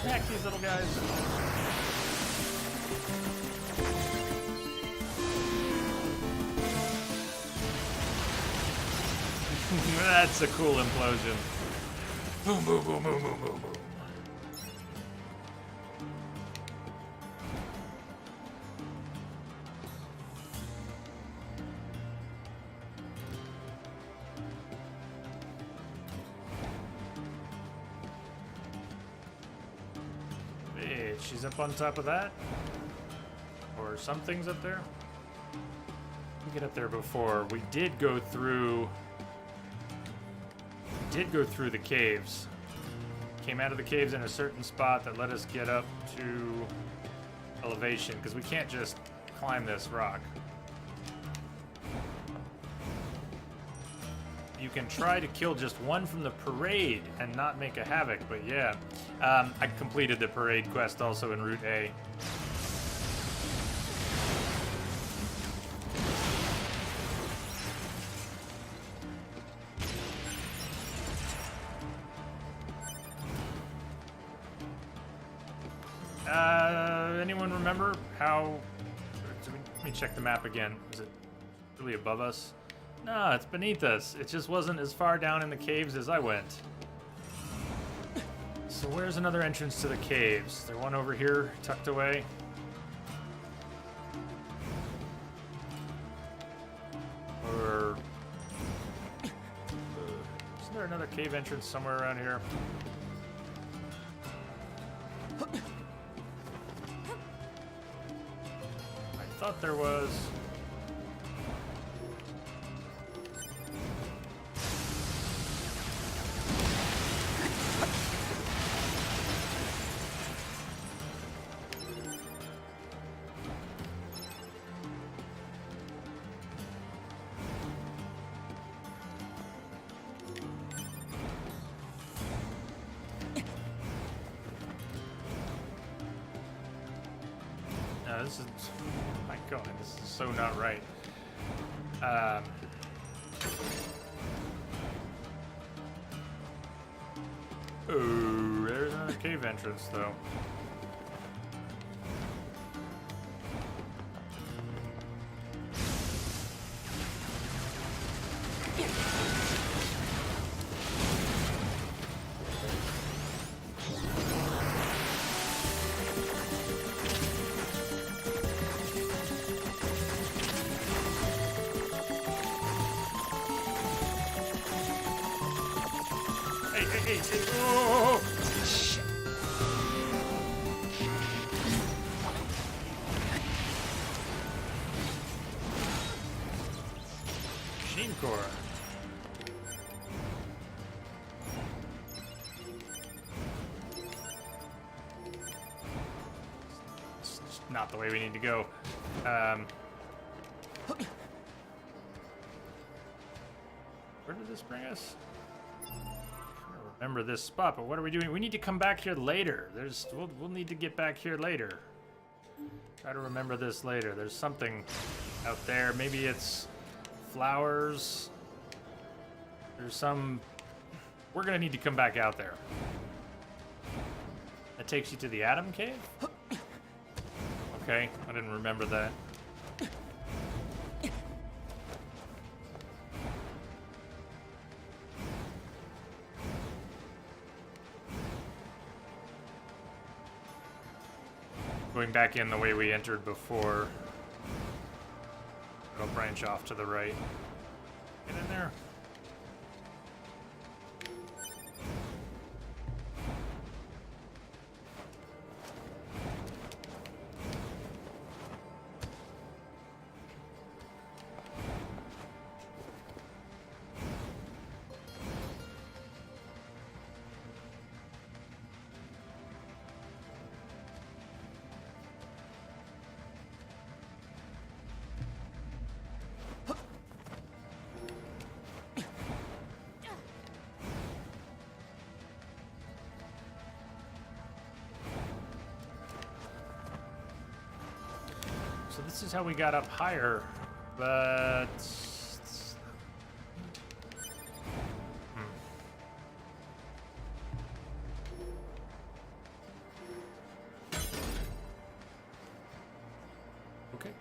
Smack these little guys. That's a cool implosion. Boom, boom, boom, boom, boom, boom, boom. Hey, she's up on top of that? Or something's up there? We get up there before. We did go through the caves. Came out of the caves in a certain spot that let us get up to elevation, because we can't just climb this rock. you can try to kill just one from the parade and not make a havoc, but yeah. I completed the parade quest also in Route A. Anyone remember how... Let me check the map again. Is it really above us? No, it's beneath us. It just wasn't as far down in the caves as I went. So where's another entrance to the caves? Is there one over here, tucked away? Or... isn't there another cave entrance somewhere around here? I thought there was. No, this is. My God, this is so not right. Oh, there's another cave entrance, though. Hey, oh! Shit. Machine core. It's just not the way we need to go. Where did this bring us? Remember this spot, but what are we doing? We need to come back here later. We'll need to get back here later. Try to remember this later. There's something out there. Maybe it's flowers. There's some... We're gonna need to come back out there. That takes you to the Atom Cave? Okay, I didn't remember that. Going back in the way we entered before. It'll branch off to the right. Get in there. So this is how we got up higher, but... Okay.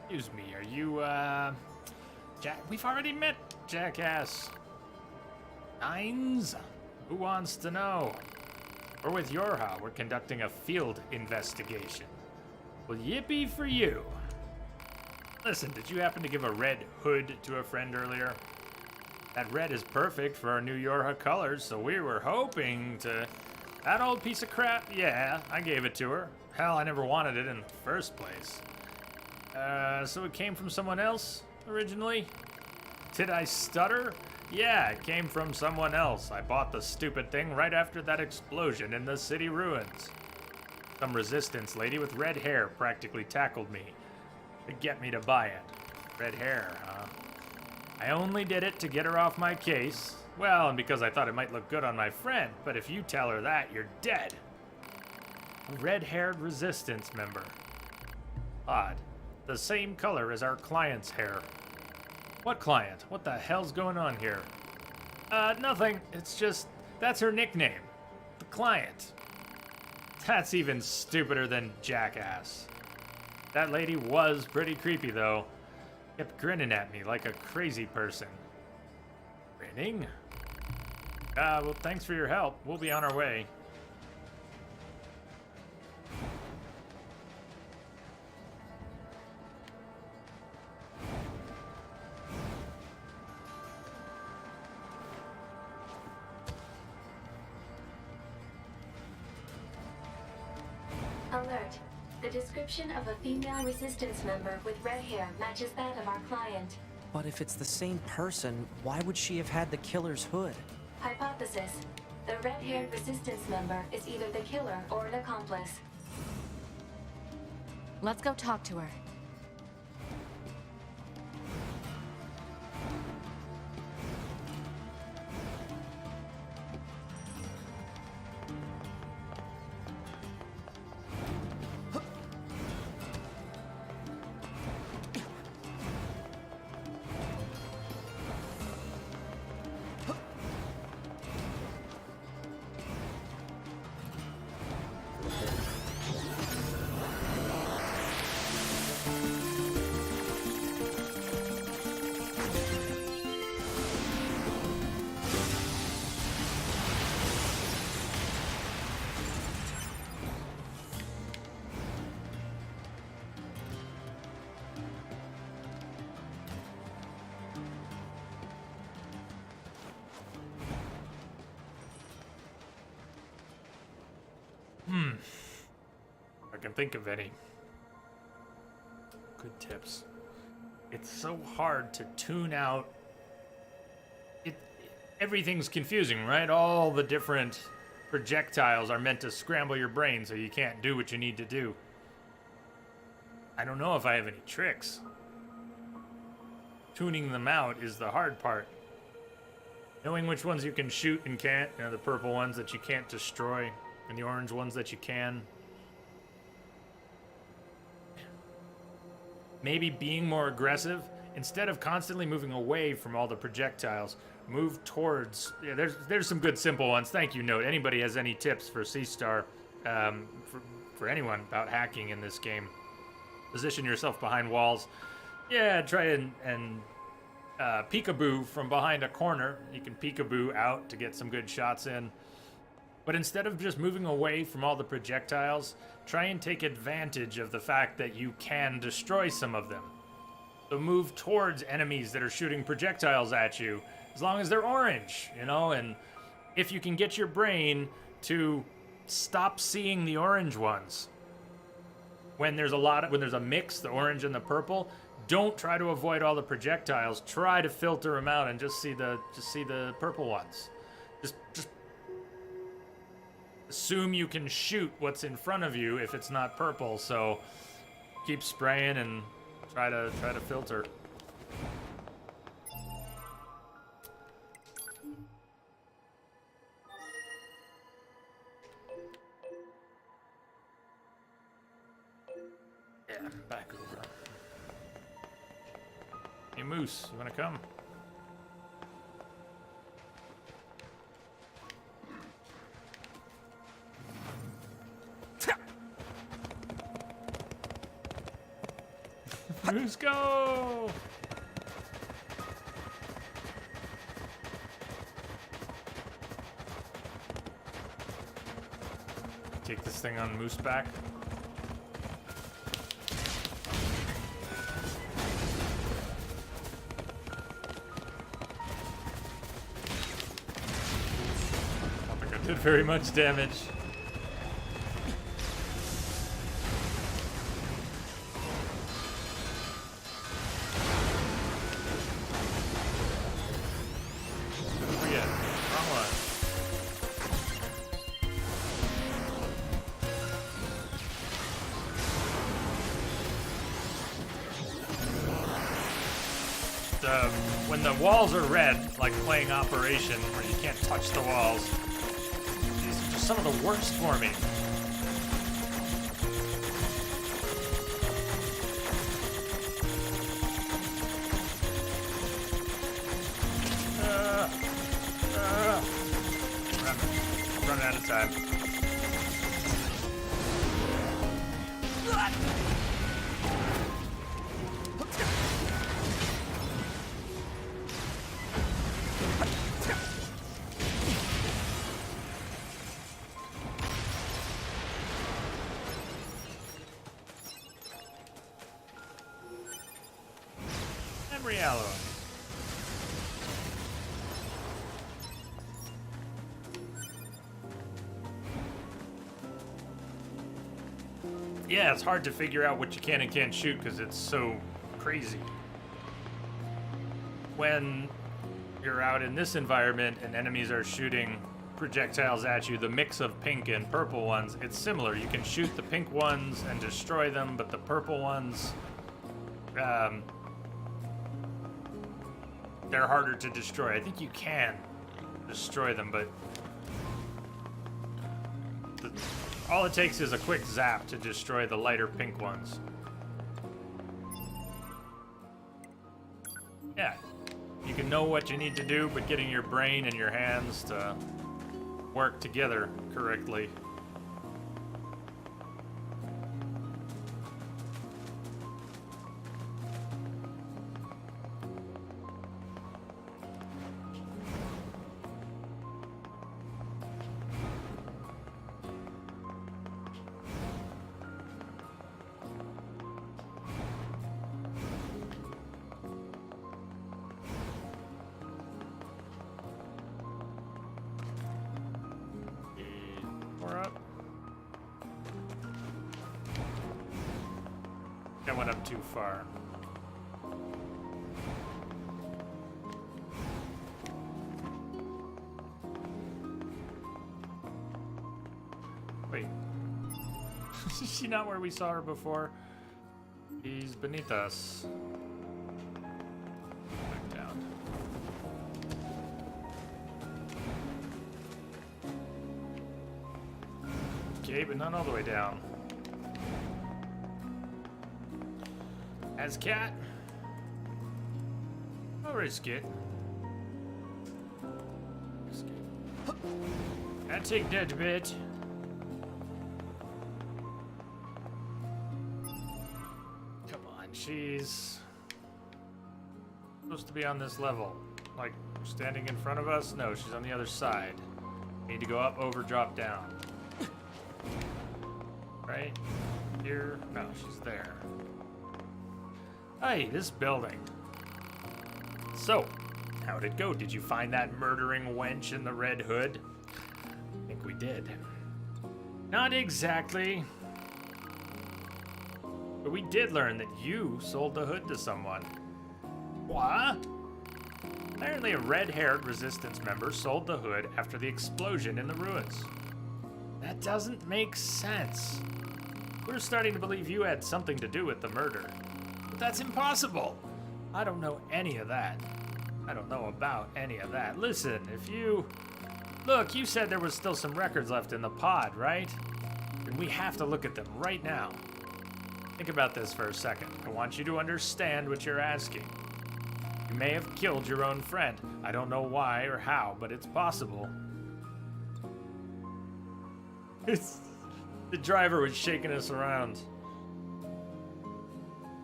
Excuse me, are you, Jack? We've already met, jackass. Nines? Who wants to know? We're with Yorha. We're conducting a field investigation. Well, yippee for you. Listen, did you happen to give a red hood to a friend earlier? That red is perfect for our new Yorha colors, so we were hoping to... That old piece of crap? Yeah, I gave it to her. Hell, I never wanted it in the first place. So it came from someone else, originally? Did I stutter? Yeah, it came from someone else. I bought the stupid thing right after that explosion in the city ruins. Some resistance lady with red hair practically tackled me to get me to buy it. Red hair, huh? I only did it to get her off my case. Well, and because I thought it might look good on my friend, but if you tell her that, you're dead. A red-haired resistance member. Odd. The same color as our client's hair. What client? What the hell's going on here? Nothing. It's just, that's her nickname. The client. That's even stupider than jackass. That lady was pretty creepy, though. Kept grinning at me like a crazy person. Grinning? Well, thanks for your help. We'll be on our way. Alert. The description of a female resistance member with red hair matches that of our client. But if it's the same person, why would she have had the killer's hood? Hypothesis. The red-haired resistance member is either the killer or an accomplice. Let's go talk to her. I can think of any. Good tips. It's so hard to tune out. Everything's confusing, right? All the different projectiles are meant to scramble your brain so you can't do what you need to do. I don't know if I have any tricks. Tuning them out is the hard part. Knowing which ones you can shoot and can't, the purple ones that you can't destroy, and the orange ones that you can. Maybe being more aggressive, instead of constantly moving away from all the projectiles, move towards. Yeah, there's some good simple ones. Thank you, Note. Anybody has any tips for C-Star, for anyone about hacking in this game? Position yourself behind walls. Yeah, try and peekaboo from behind a corner. You can peekaboo out to get some good shots in. But instead of just moving away from all the projectiles, try and take advantage of the fact that you can destroy some of them. So move towards enemies that are shooting projectiles at you, as long as they're orange, and if you can get your brain to stop seeing the orange ones. When there's a mix, the orange and the purple, don't try to avoid all the projectiles. Try to filter them out and just see the purple ones. Just assume you can shoot what's in front of you if it's not purple, so keep spraying and try to filter. Yeah, back over. Hey Moose, you wanna come? Moose, go! Take this thing on Moose back. I don't think I did very much damage. when the walls are red, like playing Operation, where you can't touch the walls, these are just some of the worst for me. Running out of time. Memory alloy. Yeah, it's hard to figure out what you can and can't shoot because it's so crazy. When you're out in this environment and enemies are shooting projectiles at you, the mix of pink and purple ones, it's similar. You can shoot the pink ones and destroy them, but the purple ones, they're harder to destroy. I think you can destroy them, but all it takes is a quick zap to destroy the lighter pink ones. Yeah, you can know what you need to do, but getting your brain and your hands to work together correctly. I went up too far. Wait. Is she not where we saw her before? She's beneath us. Back down. Okay, but not all the way down. As cat. I'll risk it. I'll take that bit. Come on, she's supposed to be on this level. Like, standing in front of us? No, she's on the other side. Need to go up, over, drop down. Right? Here? No, she's there. Hey, this building. So, how'd it go? Did you find that murdering wench in the red hood? I think we did. Not exactly. But we did learn that you sold the hood to someone. What? Apparently a red-haired Resistance member sold the hood after the explosion in the ruins. That doesn't make sense. We're starting to believe you had something to do with the murder. But that's impossible. I don't know any of that. I don't know about any of that. Listen, if you... Look, you said there was still some records left in the pod, right? And we have to look at them right now. Think about this for a second. I want you to understand what you're asking. You may have killed your own friend. I don't know why or how, but it's possible. The driver was shaking us around.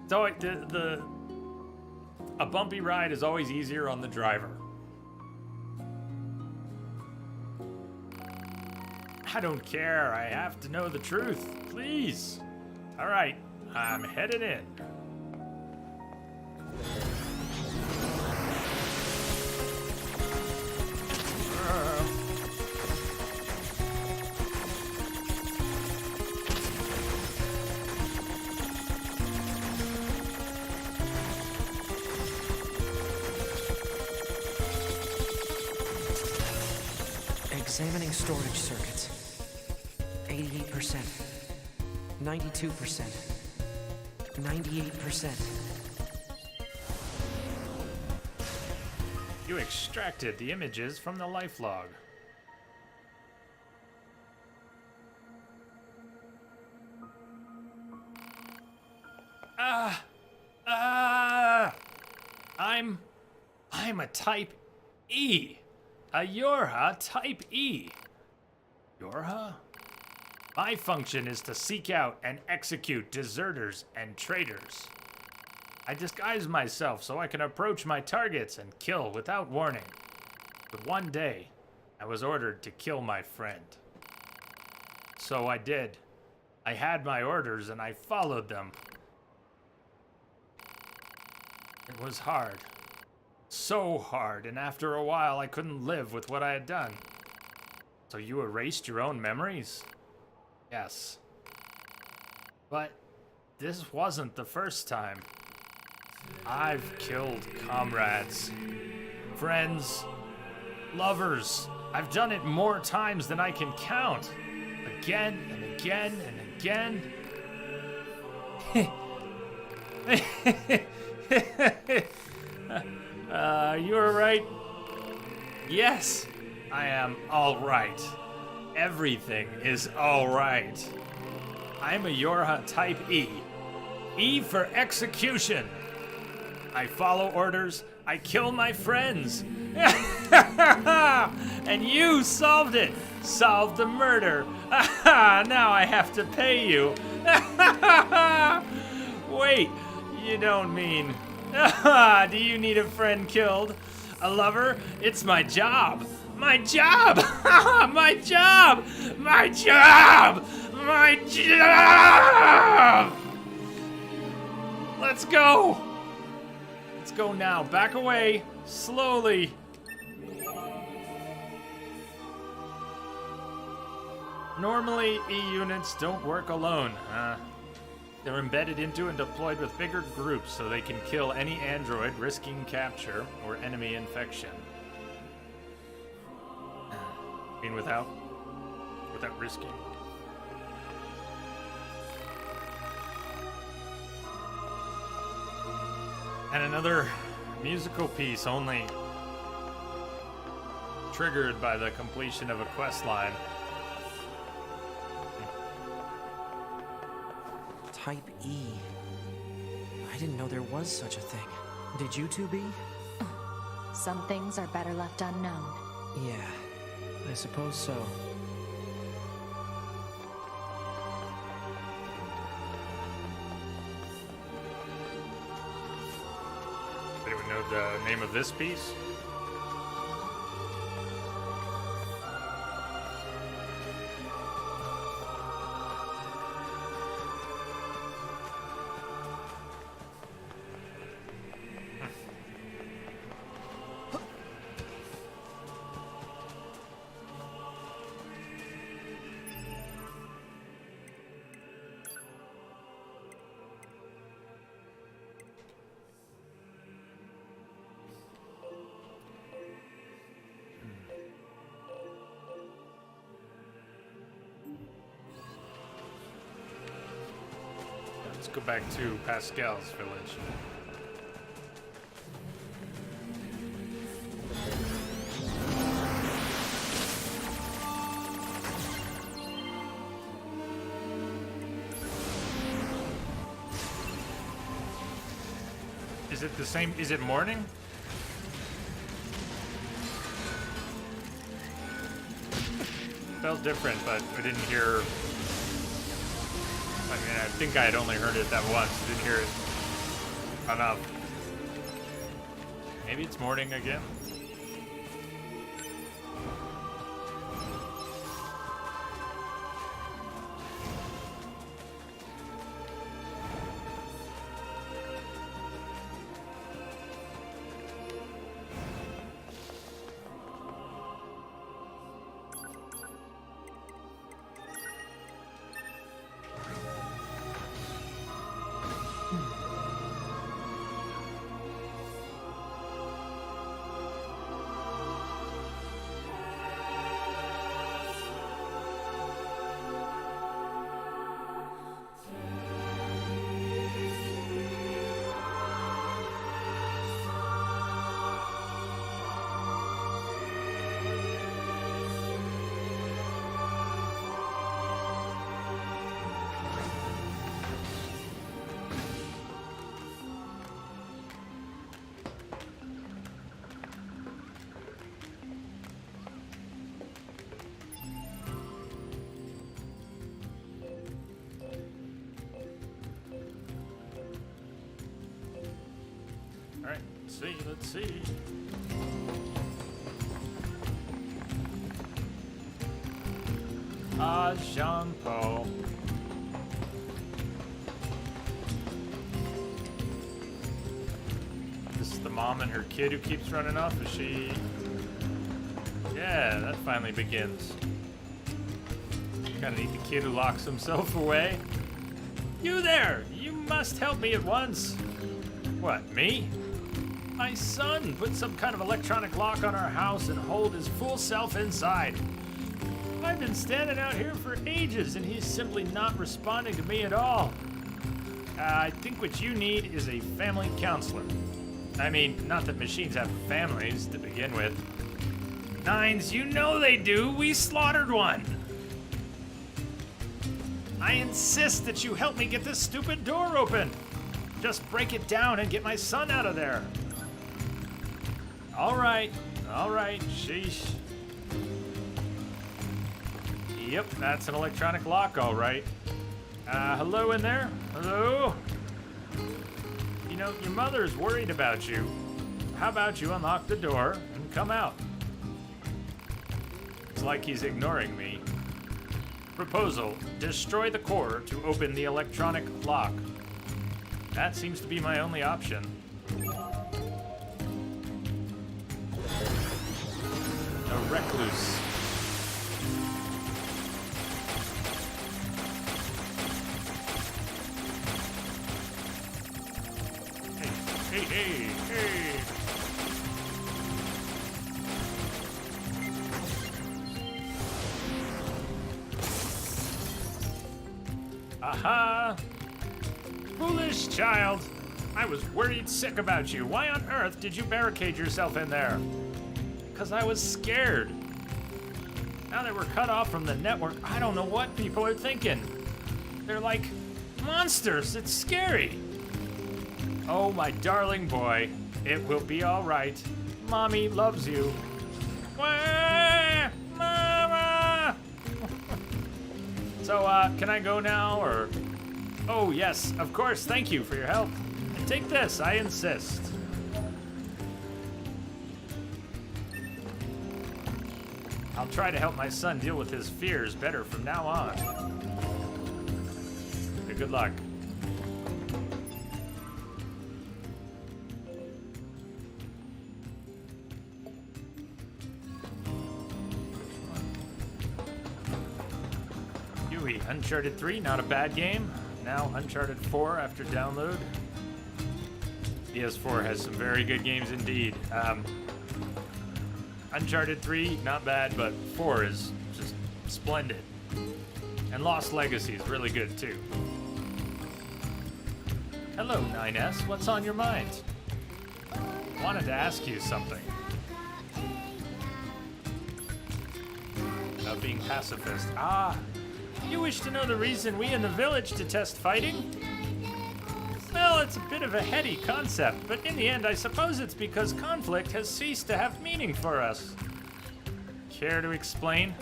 So a bumpy ride is always easier on the driver. I don't care. I have to know the truth. Please. All right. I'm headed in. Examining storage circuits. 88%. 92%. 98%. You extracted the images from the life log. I'm a Type E. A Yorha Type E. Yorha? My function is to seek out and execute deserters and traitors. I disguise myself so I can approach my targets and kill without warning. But one day, I was ordered to kill my friend. So I did. I had my orders and I followed them. It was hard. So hard, and after a while I couldn't live with what I had done. So you erased your own memories? Yes. But this wasn't the first time. I've killed comrades, friends, lovers. I've done it more times than I can count. Again and again and again. You all right? Yes, I am all right. Everything is all right. I'm a Yorha Type E. E for execution. I follow orders. I kill my friends. And you solved it. Solved the murder. Now I have to pay you. Wait, you don't mean... Do you need a friend killed? A lover? It's my job. My job! My job! My job! My job! Let's go! Let's go now. Back away. Slowly. Normally, E-units don't work alone. They're embedded into and deployed with bigger groups so they can kill any android risking capture or enemy infection. I mean, without risking. And another musical piece only triggered by the completion of a quest line. Type E. I didn't know there was such a thing. Did you two be? Some things are better left unknown. Yeah, I suppose so. Anyone know the name of this piece? Let's go back to Pascal's village. Is it the same? Is it morning? Felt different, but I didn't hear. I mean, I think I had only heard it that once. Didn't hear it enough. Maybe it's morning again. Let's see. Ah, Jean-Paul. This is the mom and her kid who keeps running off. Is she... Yeah, that finally begins. Kinda need the kid who locks himself away. You there! You must help me at once! What, me? My son put some kind of electronic lock on our house and hold his full self inside. I've been standing out here for ages and he's simply not responding to me at all. I think what you need is a family counselor. I mean, not that machines have families to begin with. Nines, you know they do. We slaughtered one. I insist that you help me get this stupid door open. Just break it down and get my son out of there. All right, sheesh. Yep, that's an electronic lock, all right. Hello in there? Hello? You know, your mother's worried about you. How about you unlock the door and come out? It's like he's ignoring me. Proposal, destroy the core to open the electronic lock. That seems to be my only option. A recluse. Hey. Aha! Foolish child! I was worried sick about you. Why on earth did you barricade yourself in there? Because I was scared. Now that we're cut off from the network, I don't know what people are thinking. They're like monsters. It's scary. Oh, my darling boy. It will be all right. Mommy loves you. Wah! Mama! So, can I go now, or... Oh, yes, of course, thank you for your help. And take this, I insist. I'll try to help my son deal with his fears better from now on. Good luck. Yui, Uncharted 3, not a bad game. Now Uncharted 4 after download. PS4 has some very good games indeed. Uncharted 3, not bad, but 4 is just splendid. And Lost Legacy is really good too. Hello, 9S, what's on your mind? Wanted to ask you something. About being pacifist. Ah, you wish to know the reason we in the village detest fighting? Well, it's a bit of a heady concept, but in the end, I suppose it's because conflict has ceased to have meaning for us. Care to explain?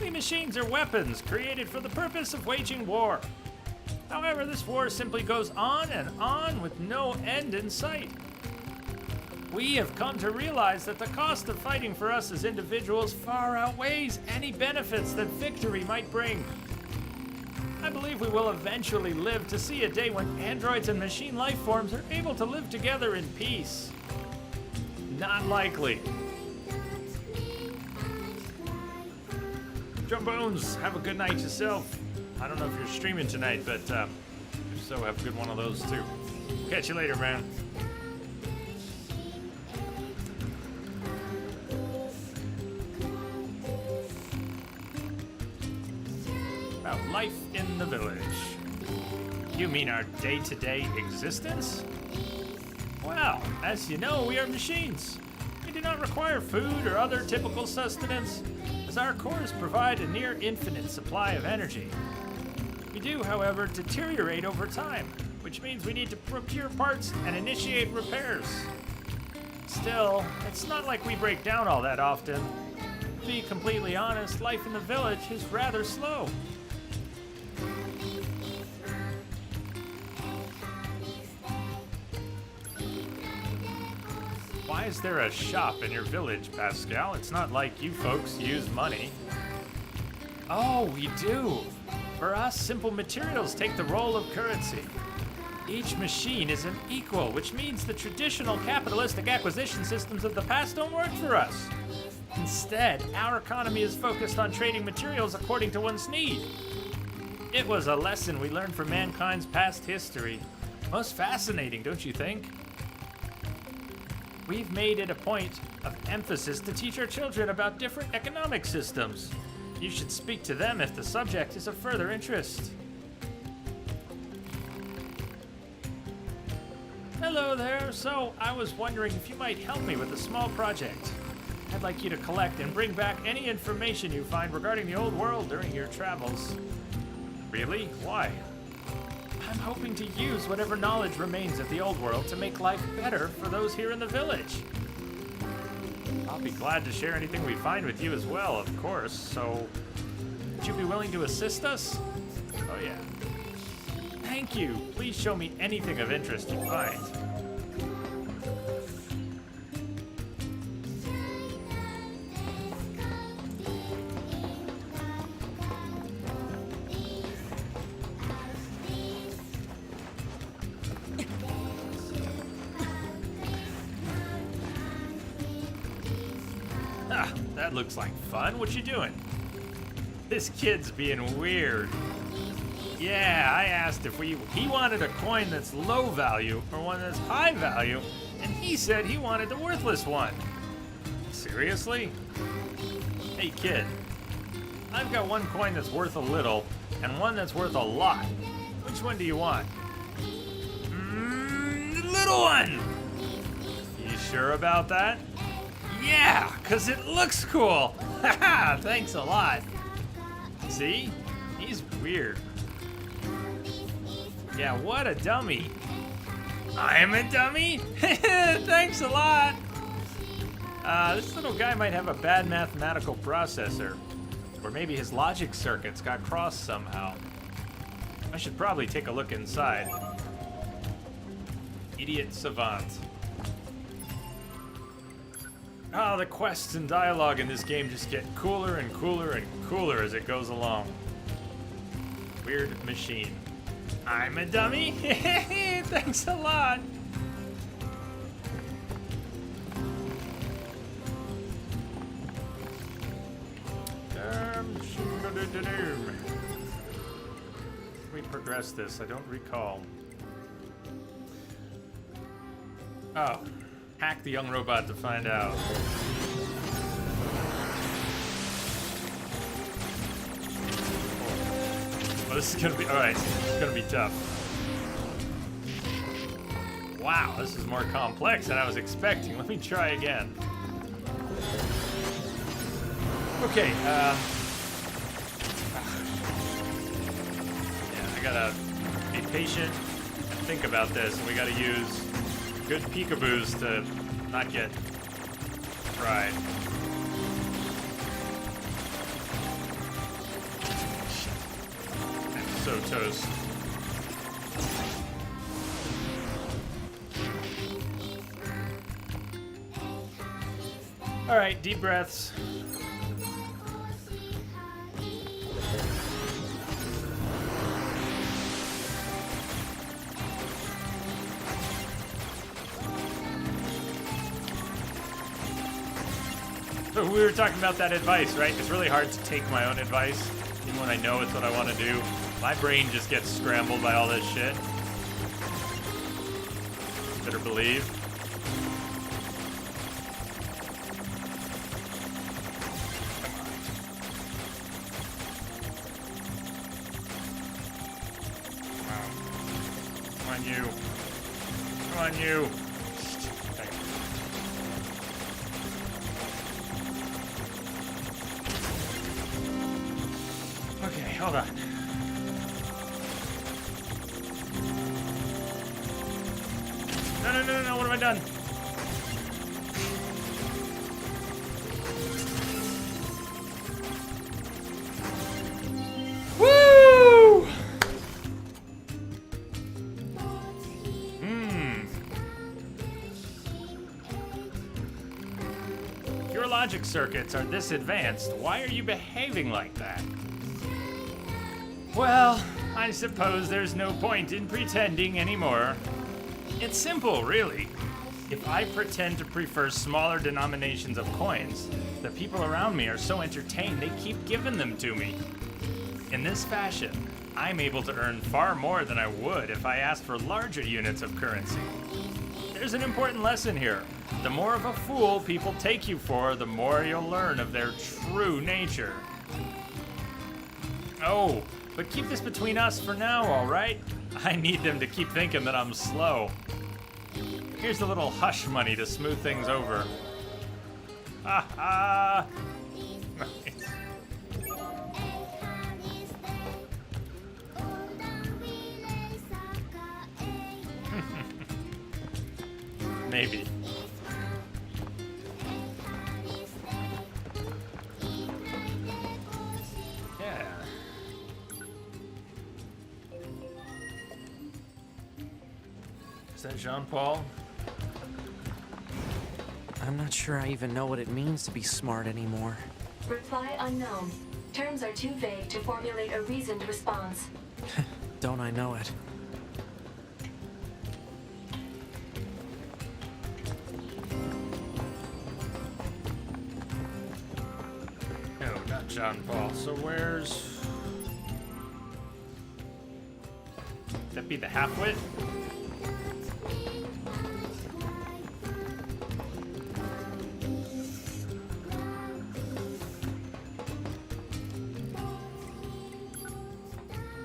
We machines are weapons created for the purpose of waging war. However, this war simply goes on and on with no end in sight. We have come to realize that the cost of fighting for us as individuals far outweighs any benefits that victory might bring. I believe we will eventually live to see a day when androids and machine life forms are able to live together in peace. Not likely. Jumbones, have a good night yourself. I don't know if you're streaming tonight, but if so, have a good one of those too. Catch you later, man. About life in the village. You mean our day-to-day existence? Well, as you know, we are machines. We do not require food or other typical sustenance, as our cores provide a near infinite supply of energy. We do, however, deteriorate over time, which means we need to procure parts and initiate repairs. Still, it's not like we break down all that often. To be completely honest, life in the village is rather slow. Why is there a shop in your village, Pascal? It's not like you folks use money. Oh, we do. For us, simple materials take the role of currency. Each machine is an equal, which means the traditional capitalistic acquisition systems of the past don't work for us. Instead, our economy is focused on trading materials according to one's need. It was a lesson we learned from mankind's past history. Most fascinating, don't you think? We've made it a point of emphasis to teach our children about different economic systems. You should speak to them if the subject is of further interest. Hello there. So, I was wondering if you might help me with a small project. I'd like you to collect and bring back any information you find regarding the old world during your travels. Really? Why? I'm hoping to use whatever knowledge remains of the old world to make life better for those here in the village. I'll be glad to share anything we find with you as well, of course. So, would you be willing to assist us? Oh yeah. Thank you. Please show me anything of interest you find. Ah, that looks like fun. What you doing? This kid's being weird. Yeah, I asked if he wanted a coin that's low value or one that's high value, and he said he wanted the worthless one. Seriously? Hey kid, I've got one coin that's worth a little and one that's worth a lot. Which one do you want? The little one! You sure about that? Yeah, 'cause it looks cool! Haha, thanks a lot. See? He's weird. Yeah, what a dummy. I'm a dummy? Thanks a lot. This little guy might have a bad mathematical processor. Or maybe his logic circuits got crossed somehow. I should probably take a look inside. Idiot savant. The quests and dialogue in this game just get cooler and cooler and cooler as it goes along. Weird machine. I'm a dummy? Thanks a lot. We progress this, I don't recall. Oh, hack the young robot to find out. Well, this is gonna be, alright, it's gonna be tough. Wow, this is more complex than I was expecting. Let me try again. Okay, yeah, I gotta be patient and think about this, and we gotta use good peekaboos to not get fried. I'm so toast. All right, deep breaths. So we were talking about that advice, right? It's really hard to take my own advice, even when I know it's what I want to do. My brain just gets scrambled by all this shit. Better believe. Come on, you. Come on, you. Okay, hold on. No, what have I done? Woo! logic circuits are this advanced, why are you behaving like that? Well, I suppose there's no point in pretending anymore. It's simple, really. If I pretend to prefer smaller denominations of coins, the people around me are so entertained they keep giving them to me. In this fashion, I'm able to earn far more than I would if I asked for larger units of currency. There's an important lesson here. The more of a fool people take you for, the more you'll learn of their true nature. Oh, but keep this between us for now, all right? I need them to keep thinking that I'm slow. Here's a little hush money to smooth things over. Ha ha! Nice. Maybe. Yeah. Is that Jean-Paul? I'm not sure I even know what it means to be smart anymore. Reply unknown. Terms are too vague to formulate a reasoned response. Don't I know it? No, not Jean-Paul. So where's... That be the half-wit?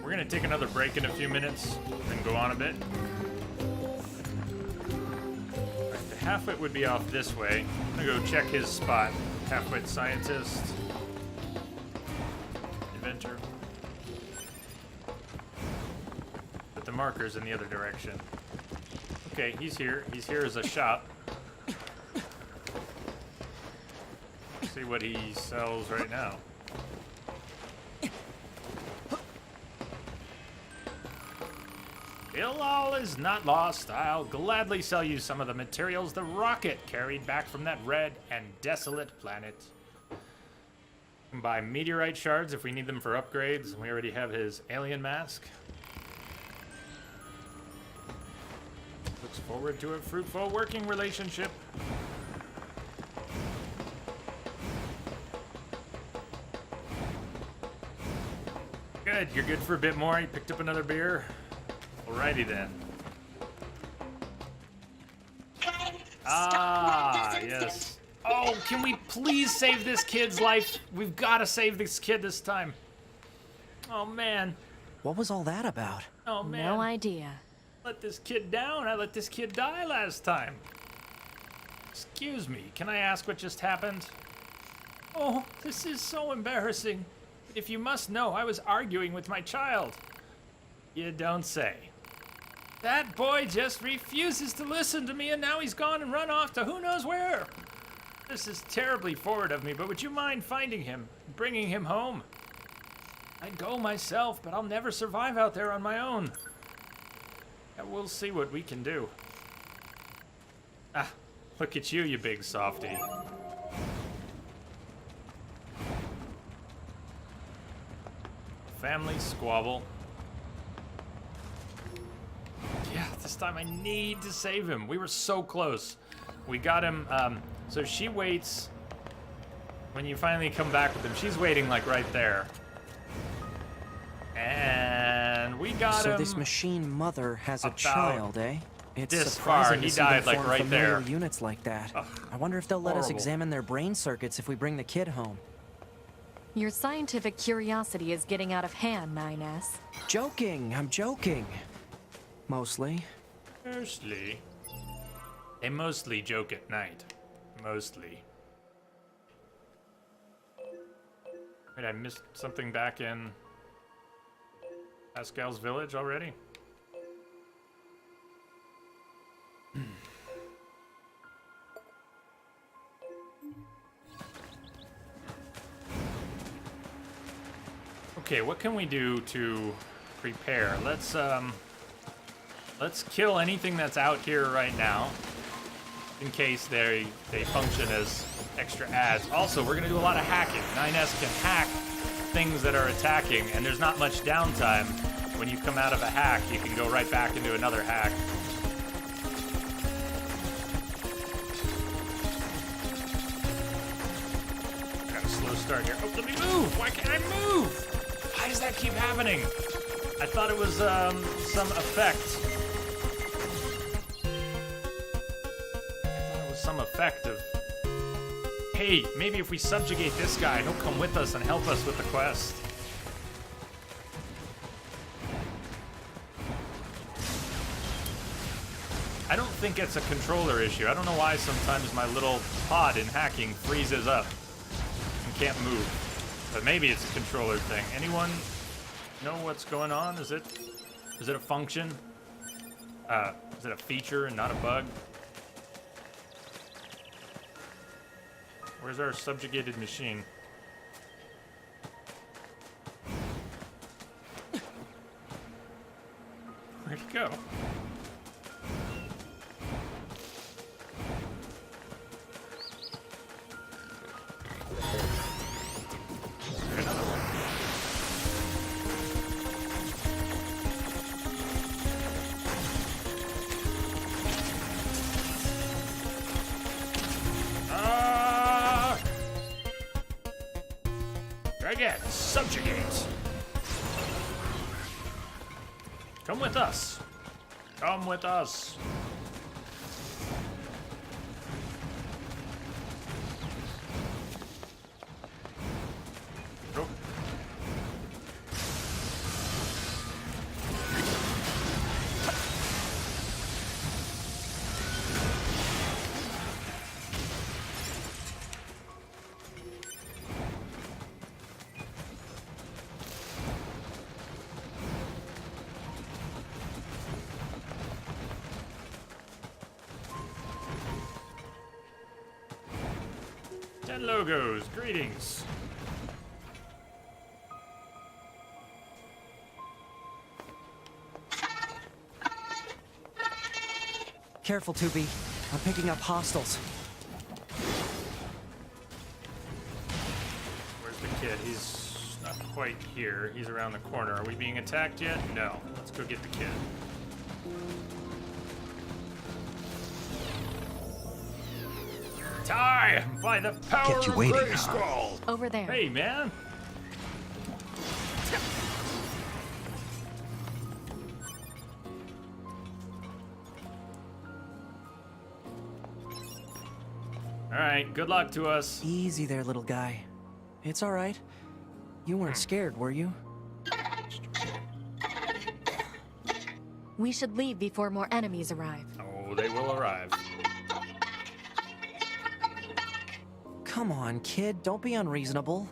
We're gonna take another break in a few minutes, then go on a bit. Alright, the half-wit would be off this way. I'm gonna go check his spot. Half-wit scientist. Inventor. But the marker's in the other direction. Okay, he's here. He's here as a shop. See what he sells right now. Till all is not lost, I'll gladly sell you some of the materials the rocket carried back from that red and desolate planet. We can buy meteorite shards if we need them for upgrades. We already have his alien mask. Looks forward to a fruitful working relationship. Good, you're good for a bit more. You picked up another beer. Alrighty then. Ah, yes. Oh, can we please save this kid's life? We've got to save this kid this time. Oh, man. What was all that about? Oh, man. No idea. Let this kid down. I let this kid die last time. Excuse me, can I ask what just happened? Oh, this is so embarrassing. If you must know, I was arguing with my child. You don't say. That boy just refuses to listen to me, and now he's gone and run off to who knows where. This is terribly forward of me, but would you mind finding him, bringing him home? I'd go myself, but I'll never survive out there on my own. Yeah, we'll see what we can do. Ah, look at you, you big softy. Family squabble. Yeah, this time I need to save him. We were so close. We got him, so she waits when you finally come back with him. She's waiting, like, right there. And we got him. So this machine mother has a about child, eh? It's this surprising far. to He see them died, like, form right familiar there. units like that. Ugh, I wonder if they'll let us horrible. examine their brain circuits if we bring the kid home. Your scientific curiosity is getting out of hand, 9S. Joking, I'm joking. Mostly. Mostly. They mostly joke at night. Mostly. Wait, I missed something back in Pascal's village already? Okay, what can we do to prepare? Let's kill anything that's out here right now. in case they function as extra ads. Also, we're gonna do a lot of hacking. 9S can hack things that are attacking, and there's not much downtime. When you come out of a hack, you can go right back into another hack. Got a slow start here. Oh, let me move! Why can't I move? Why does that keep happening? I thought it was some effect. Some effect of, hey, maybe if we subjugate this guy, he'll come with us and help us with the quest. I don't think it's a controller issue. I don't know why sometimes my little pod in hacking freezes up and can't move. But maybe it's a controller thing. Anyone know what's going on? Is it a function? Is it a feature and not a bug? Where's our subjugated machine? Where'd it go? There's another one. Again, subjugate. Come with us. Come with us. Go. Logos, greetings. Careful, 2B. I'm picking up hostiles. Where's the kid? He's not quite here. He's around the corner. Are we being attacked yet? No. Let's go get the kid. Time by the power of Grayskull. Over there. Hey, man. All right, good luck to us. Easy there, little guy. It's all right. You weren't scared, were you? We should leave before more enemies arrive. Oh, they will arrive. Come on, kid. Don't be unreasonable.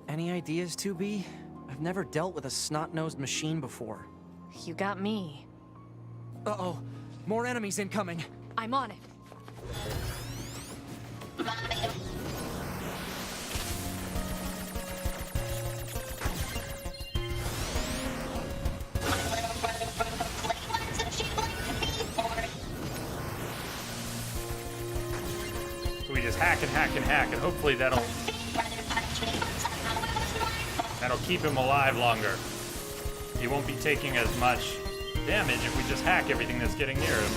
Any ideas, 2B? I've never dealt with a snot-nosed machine before. You got me. Uh-oh. More enemies incoming. I'm on it. So we just hack and hack and hack, and hopefully that'll keep him alive longer. He won't be taking as much damage if we just hack everything that's getting near him.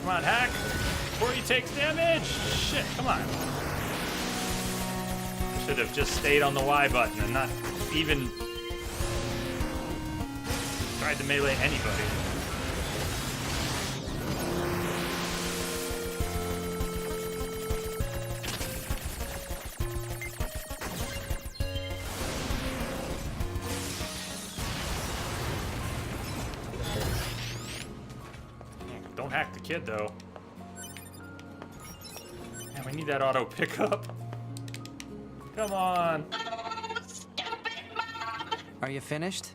Come on, hack! Before he takes damage! Shit, come on. Should have just stayed on the Y button and not even tried to melee anybody. Don't hack the kid, though. Man, we need that auto pickup. Come on. Are you finished?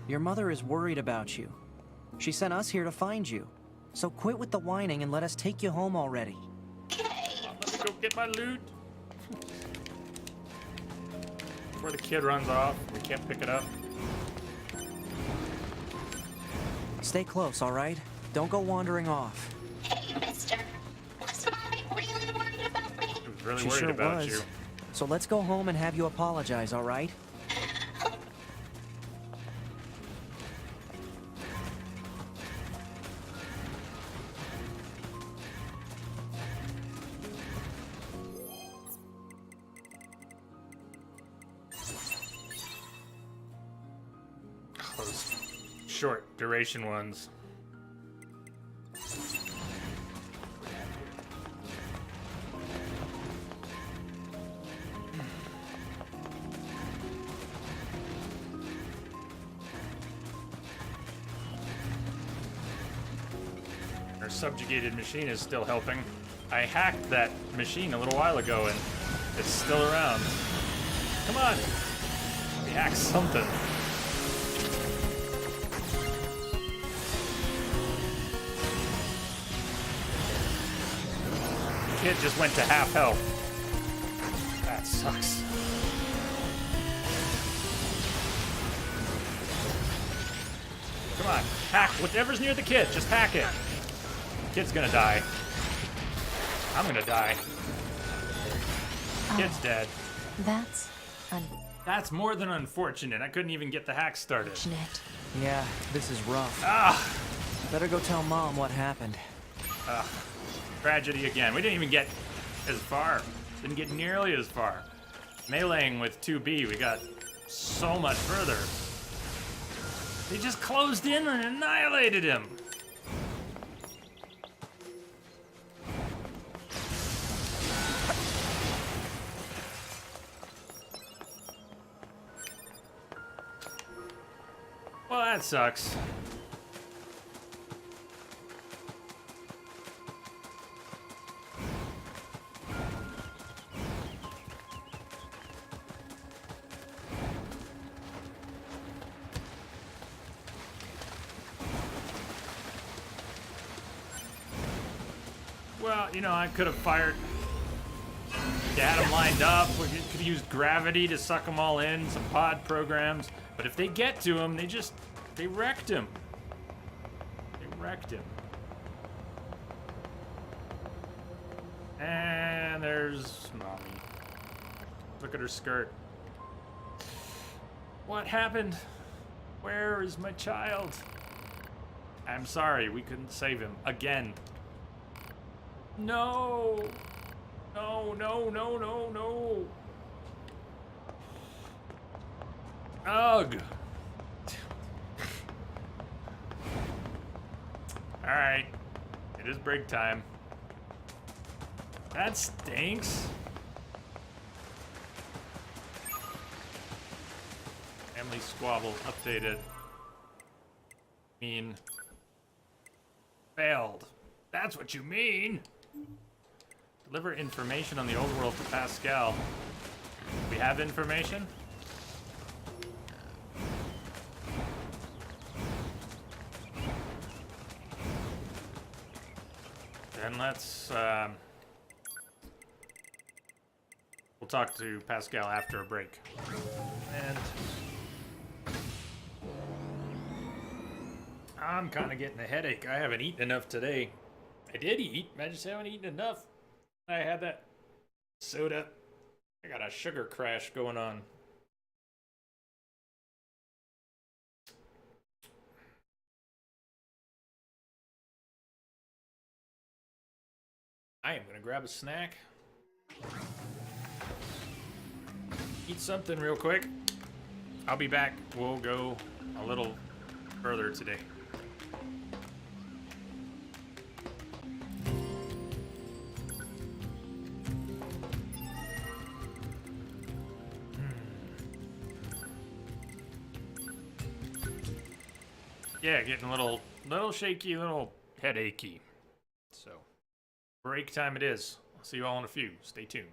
Your mother is worried about you. She sent us here to find you. So quit with the whining and let us take you home already. Let me go get my loot. Before the kid runs off, we can't pick it up. Stay close, all right? Don't go wandering off. Hey, mister. Was Mommy really worried about me? I was really She worried sure about was. you. So let's go home and have you apologize, all right? Those short duration ones. Our subjugated machine is still helping. I hacked that machine a little while ago and it's still around. Come on! We hacked something. Kid just went to half health. That sucks. Come on, hack whatever's near the kid. Just hack it. Kid's gonna die. I'm gonna die. Kid's dead. That's That's more than unfortunate. I couldn't even get the hack started. unfortunate. Yeah, this is rough. Ah, Better go tell Mom what happened. tragedy again. We didn't even get as far. Didn't get nearly as far. Meleeing with 2B, we got so much further. They just closed in and annihilated him. Well, that sucks. Well, you know, I could have fired. You had them lined up. We could have used gravity to suck them all in, some pod programs. But if they get to him, they wrecked him. They wrecked him. And there's Mommy. Look at her skirt. What happened? Where is my child? I'm sorry, we couldn't save him. Again. No! No, no, no, no, no! Ugh! Alright. It is break time. That stinks. Family squabble updated. Mean. Failed. That's what you mean! Deliver information on the old world to Pascal. We have information? Then let's, we'll talk to Pascal after a break. And I'm kind of getting a headache. I haven't eaten enough today. I did eat, I just haven't eaten enough. I had that soda. I got a sugar crash going on. I am gonna grab a snack. Eat something real quick. I'll be back. We'll go a little further today. Yeah, getting a little shaky, a little headachy. So, break time it is. I'll see you all in a few. Stay tuned.